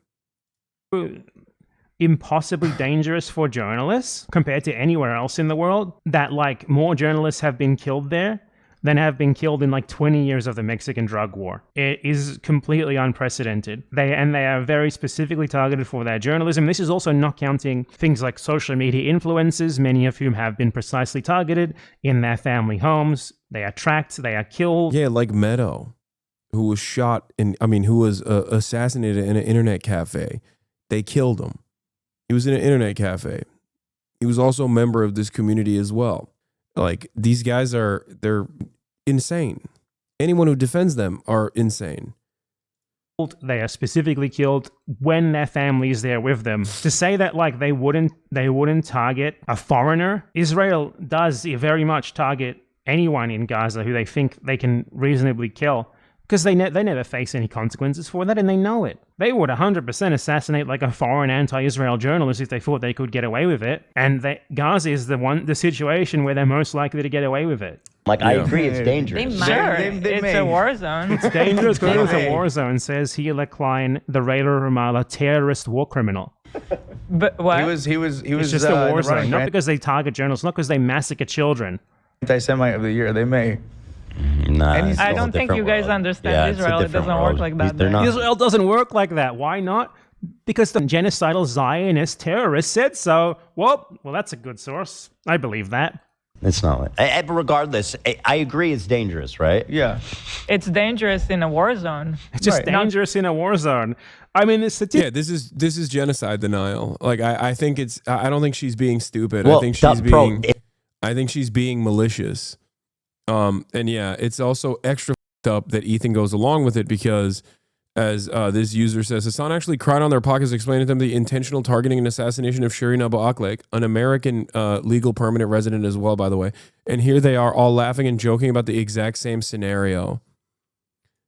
Impossibly dangerous for journalists compared to anywhere else in the world, that like more journalists have been killed there than have been killed in like 20 years of the Mexican drug war. It is completely unprecedented. They are very specifically targeted for their journalism. This is also not counting things like social media influencers, many of whom have been precisely targeted in their family homes. They are tracked, they are killed. Yeah, like Meadow, who was shot who was assassinated in an internet cafe. They killed him. He was in an internet cafe. He was also a member of this community as well. Like, these guys they're insane. Anyone who defends them are insane. They are specifically killed when their family is there with them. To say that like they wouldn't target a foreigner, Israel does very much target anyone in Gaza who they think they can reasonably kill, because they never face any consequences for that, and they know it. They would 100% assassinate like a foreign anti-Israel journalist if they thought they could get away with it. And Gaza is the situation where they're most likely to get away with it. Like, I agree, it's dangerous. It's a war zone. It's dangerous because it's a war zone, says Hila Klein, the Raider Ramallah terrorist war criminal. But what? He was it's just a war zone, not because they target journalists, not because they massacre children. Anti-Semite of the year, they may. Nah, I don't think you guys understand Israel. It doesn't work like that. Israel doesn't work like that. Why not? Because the genocidal Zionist terrorist said so. Well, that's a good source. I believe that. It's not. Regardless, I agree it's dangerous, right? Yeah. It's dangerous in a war zone. It's just dangerous in a war zone. I mean, this is genocide denial. Like, I think I don't think she's being stupid. Well, I think she's being malicious. And yeah, it's also extra up that Ethan goes along with it because, as this user says, Hasan actually cried on their pockets explaining to them the intentional targeting and assassination of Shireen Abu Akleh, an American legal permanent resident as well, by the way. And here they are all laughing and joking about the exact same scenario.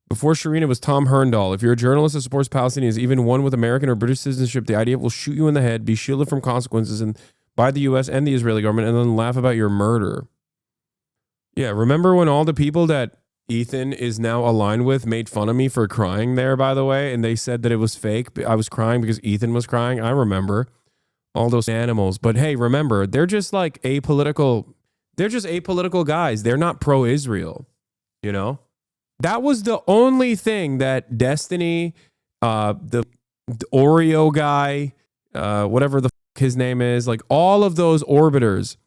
Before Shireen, it was Tom Herndal. If you're a journalist that supports Palestinians, even one with American or British citizenship, the idea will shoot you in the head, be shielded from consequences by the U.S. and the Israeli government, and then laugh about your murder. Yeah, remember when all the people that Ethan is now aligned with made fun of me for crying there, by the way, and they said that it was fake. I was crying because Ethan was crying. I remember all those animals. But hey, remember, they're just like apolitical. They're just apolitical guys. They're not pro-Israel, you know? That was the only thing that Destiny, the Oreo guy, whatever the fuck his name is, like all of those orbiters,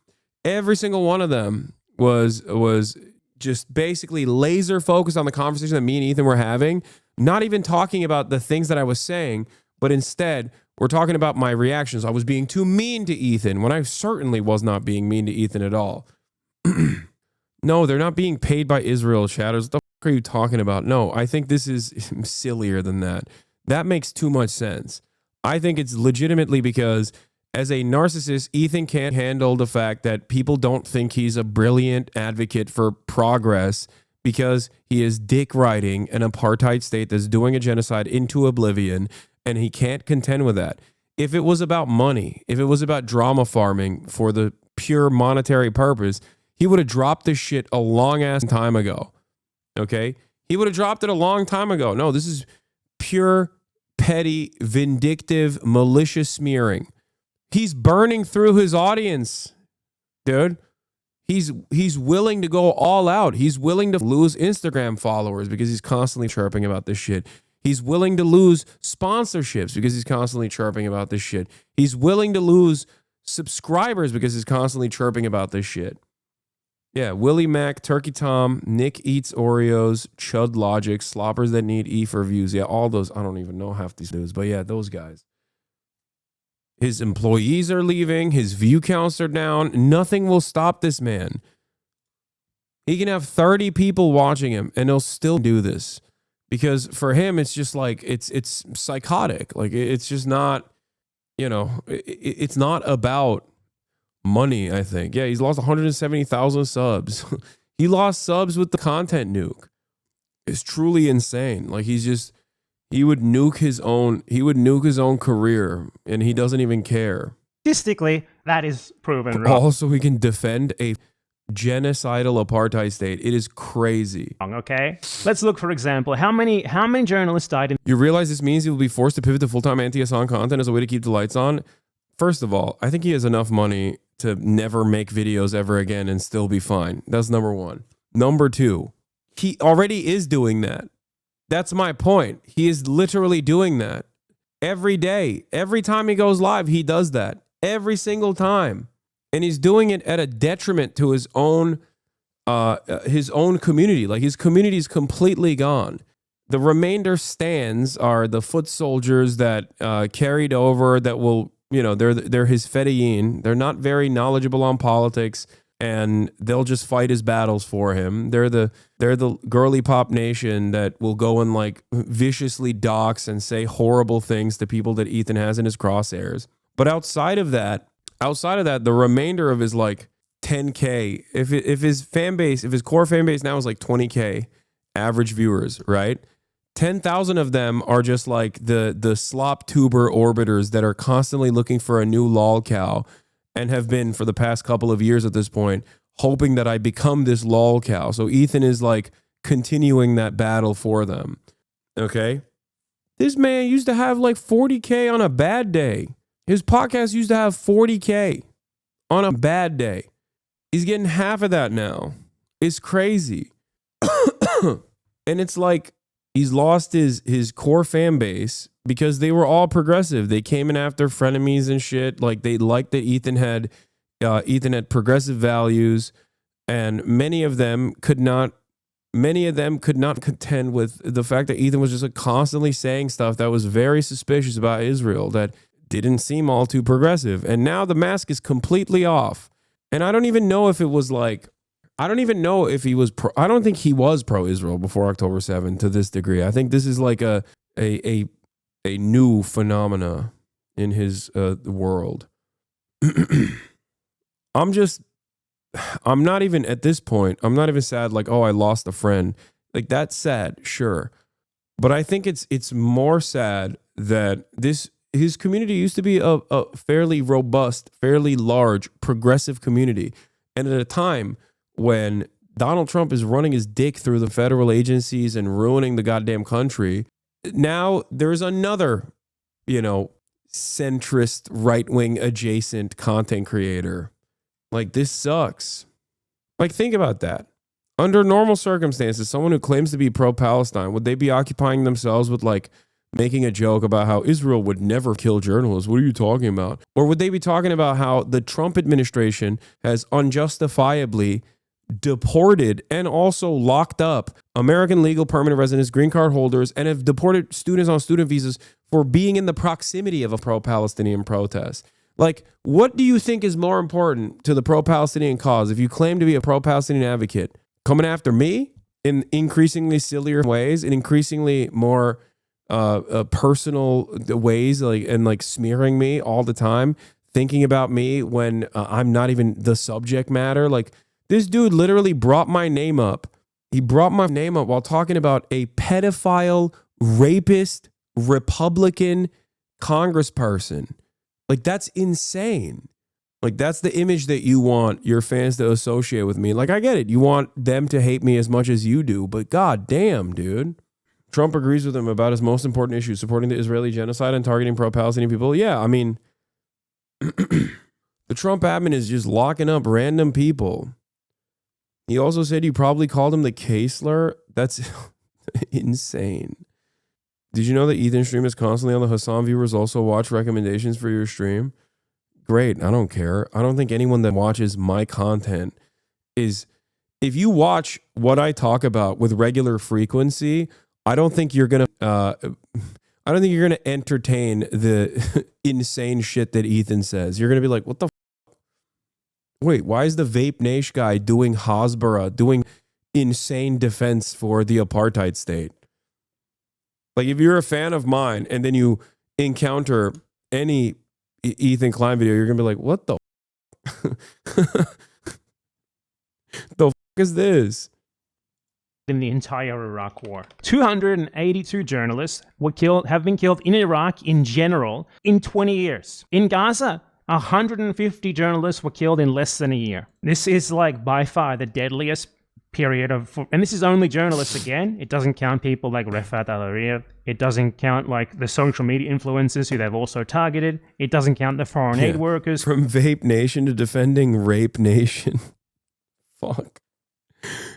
every single one of them was just basically laser focused on the conversation that me and Ethan were having, not even talking about the things that I was saying, but instead we're talking about my reactions. I was being too mean to Ethan when I certainly was not being mean to Ethan at all. No, they're not being paid by Israel, Shadows. What the fuck are you talking about? No, I think this is sillier than that. That makes too much sense. I think it's legitimately because as a narcissist, Ethan can't handle the fact that people don't think he's a brilliant advocate for progress because he is dick riding an apartheid state that's doing a genocide into oblivion, and he can't contend with that. If it was about money, if it was about drama farming for the pure monetary purpose, he would have dropped this shit a long ass time ago. Okay? He would have dropped it a long time ago. No, this is pure, petty, vindictive, malicious smearing. He's burning through his audience, dude. He's willing to go all out. He's willing to lose Instagram followers because he's constantly chirping about this shit. He's willing to lose sponsorships because he's constantly chirping about this shit. He's willing to lose subscribers because he's constantly chirping about this shit. Yeah, Willie Mac, Turkey Tom, Nick Eats Oreos, Chud Logic, Sloppers That Need E for Views. Yeah, all those. I don't even know half these dudes, but yeah, those guys. His employees are leaving. His view counts are down. Nothing will stop this man. He can have 30 people watching him and he'll still do this. Because for him, it's just like, it's psychotic. Like, it's just not, it's not about money, I think. Yeah, he's lost 170,000 subs. He lost subs with the content nuke. It's truly insane. Like, he would nuke his own career, and he doesn't even care. Statistically, that is proven wrong. Also, he can defend a genocidal apartheid state. It is crazy. Okay, let's look, for example, how many journalists died in... You realize this means he will be forced to pivot to full-time anti-Hasan content as a way to keep the lights on? First of all, I think he has enough money to never make videos ever again and still be fine. That's number one. Number two, he already is doing that. That's my point. He is literally doing that every day. Every time he goes live, he does that every single time. And he's doing it at a detriment to his own community. Like his community is completely gone. The remainder stands are the foot soldiers that carried over that will, they're his fedayeen. They're not very knowledgeable on politics, and they'll just fight his battles for him. They're the girly pop nation that will go and like viciously dox and say horrible things to people that Ethan has in his crosshairs. But outside of that, the remainder of his like 10K, if his fan base, if his core fan base now is like 20K average viewers, right? 10,000 of them are just like the slop tuber orbiters that are constantly looking for a new lol cow and have been for the past couple of years at this point, hoping that I become this lol cow. So Ethan is like continuing that battle for them. Okay. This man used to have like 40K on a bad day. His podcast used to have 40K on a bad day. He's getting half of that now. It's crazy. And it's like he's lost his core fan base because they were all progressive. They came in after frenemies and shit. Like they liked that Ethan had progressive values, and many of them could not contend with the fact that Ethan was just constantly saying stuff that was very suspicious about Israel that didn't seem all too progressive. And now the mask is completely off. And I don't even know if it was like, I don't even know if he was I don't think he was pro-Israel before October 7 to this degree. I think this is like a new phenomena in his world. I'm not even at this point, I'm not even sad like, oh, I lost a friend. Like that's sad, sure. But I think it's more sad that his community used to be a fairly robust, fairly large, progressive community. And at a time when Donald Trump is running his dick through the federal agencies and ruining the goddamn country, now there's another, centrist, right-wing adjacent content creator. Like, this sucks. Like, think about that. Under normal circumstances, someone who claims to be pro-Palestine, would they be occupying themselves with, like, making a joke about how Israel would never kill journalists? What are you talking about? Or would they be talking about how the Trump administration has unjustifiably deported and also locked up American legal permanent residents, green card holders, and have deported students on student visas for being in the proximity of a pro-Palestinian protest? Like, what do you think is more important to the pro-Palestinian cause? If you claim to be a pro-Palestinian advocate, coming after me in increasingly sillier ways, in increasingly more personal ways, like smearing me all the time, thinking about me when I'm not even the subject matter. Like, this dude literally brought my name up. He brought my name up while talking about a pedophile, rapist, Republican congressperson. Like, that's insane. Like, that's the image that you want your fans to associate with me. Like, I get it. You want them to hate me as much as you do, but god damn, dude. Trump agrees with him about his most important issue, supporting the Israeli genocide and targeting pro-Palestinian people. Yeah, I mean, the Trump admin is just locking up random people. He also said you probably called him the K-slur. That's insane. Did you know that Ethan's stream is constantly on the Hasan viewers also watch recommendations for your stream? Great. I don't care. I don't think anyone that watches my content is, if you watch what I talk about with regular frequency, I don't think you're going to entertain the insane shit that Ethan says. You're going to be like, what the wait, why is the Vape Nation guy doing Hasbara, doing insane defense for the apartheid state? Like, if you're a fan of mine and then you encounter any Ethan Klein video, you're going to be like, what the the fuck is this? In the entire Iraq war, 282 journalists have been killed in Iraq in general in 20 years. In Gaza, 150 journalists were killed in less than a year. This is like by far the deadliest period of, and this is only journalists again. It doesn't count people like Refat Al-Arif. It doesn't count like the social media influencers who they've also targeted. It doesn't count the foreign aid workers. From Vape Nation to defending Rape Nation. Fuck.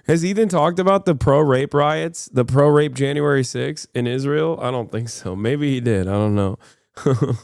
Has Ethan talked about the pro-rape riots, the pro-rape January 6th in Israel? I don't think so. Maybe he did. I don't know. Who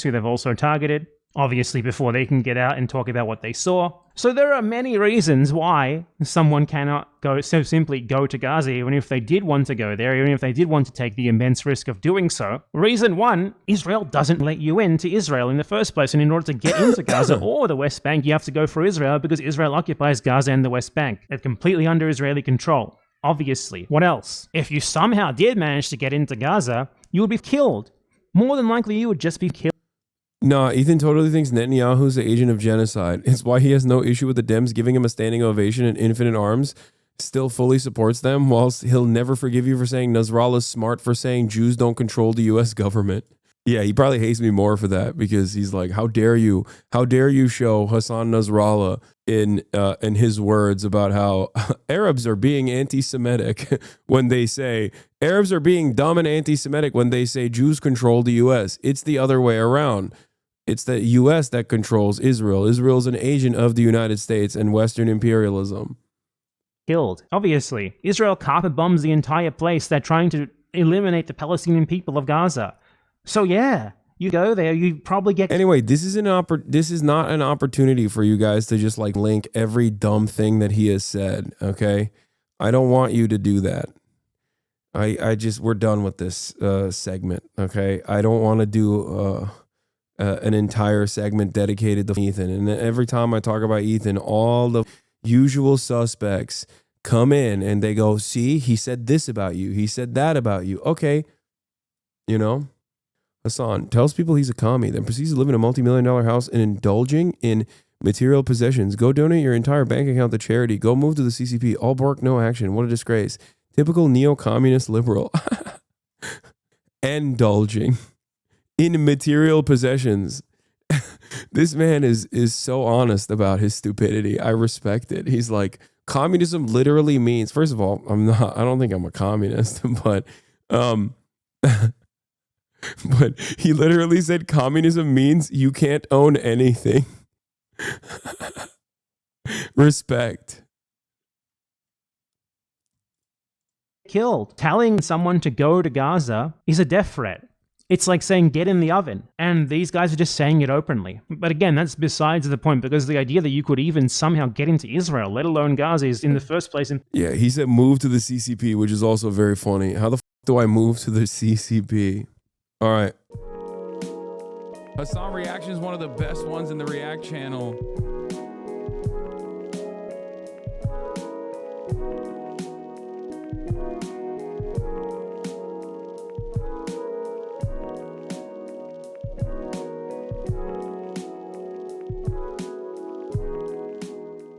they've also targeted, obviously before they can get out and talk about what they saw. So there are many reasons why someone cannot simply go to Gaza, even if they did want to go there, even if they did want to take the immense risk of doing so. Reason one, Israel doesn't let you into Israel in the first place, and in order to get into Gaza or the West Bank, you have to go through Israel because Israel occupies Gaza and the West Bank. They're completely under Israeli control, obviously. What else? If you somehow did manage to get into Gaza, you would be killed. More than likely, you would just be killed. No, Ethan totally thinks Netanyahu's the agent of genocide. It's why he has no issue with the Dems giving him a standing ovation and infinite arms, still fully supports them, whilst he'll never forgive you for saying Nasrallah's smart for saying Jews don't control the U.S. government. Yeah, he probably hates me more for that because he's like, how dare you show Hassan Nasrallah in his words about how Arabs are being anti-Semitic when they say, Arabs are being dumb and anti-Semitic when they say Jews control the U.S. It's the other way around. It's the U.S. that controls Israel. Israel is an agent of the United States and Western imperialism. Killed. Obviously, Israel carpet bombs the entire place. They're trying to eliminate the Palestinian people of Gaza. So yeah, you go there, you probably get... Anyway, this is not an opportunity for you guys to just like link every dumb thing that he has said, okay? I don't want you to do that. We're done with this segment, okay? I don't want to do an entire segment dedicated to Ethan. And every time I talk about Ethan, all the usual suspects come in and they go, see, he said this about you. He said that about you. Okay. You know, Hasan tells people he's a commie, then proceeds to live in a multi-million-dollar house and indulging in material possessions. Go donate your entire bank account to charity. Go move to the CCP. All bark, no action. What a disgrace. Typical neo-communist liberal. Indulging in material possessions. This man is so honest about his stupidity. I respect it. He's like, communism literally means, first of all, I don't think I'm a communist, but but he literally said communism means you can't own anything. Respect. Killed. Telling someone to go to Gaza is a death threat. It's like saying get in the oven. And these guys are just saying it openly. But again, that's besides the point, because the idea that you could even somehow get into Israel, let alone Gaza, is in the first place. Yeah, he said move to the CCP, which is also very funny. How the do I move to the CCP? All right. Hasan Reactions, one of the best ones in the React channel.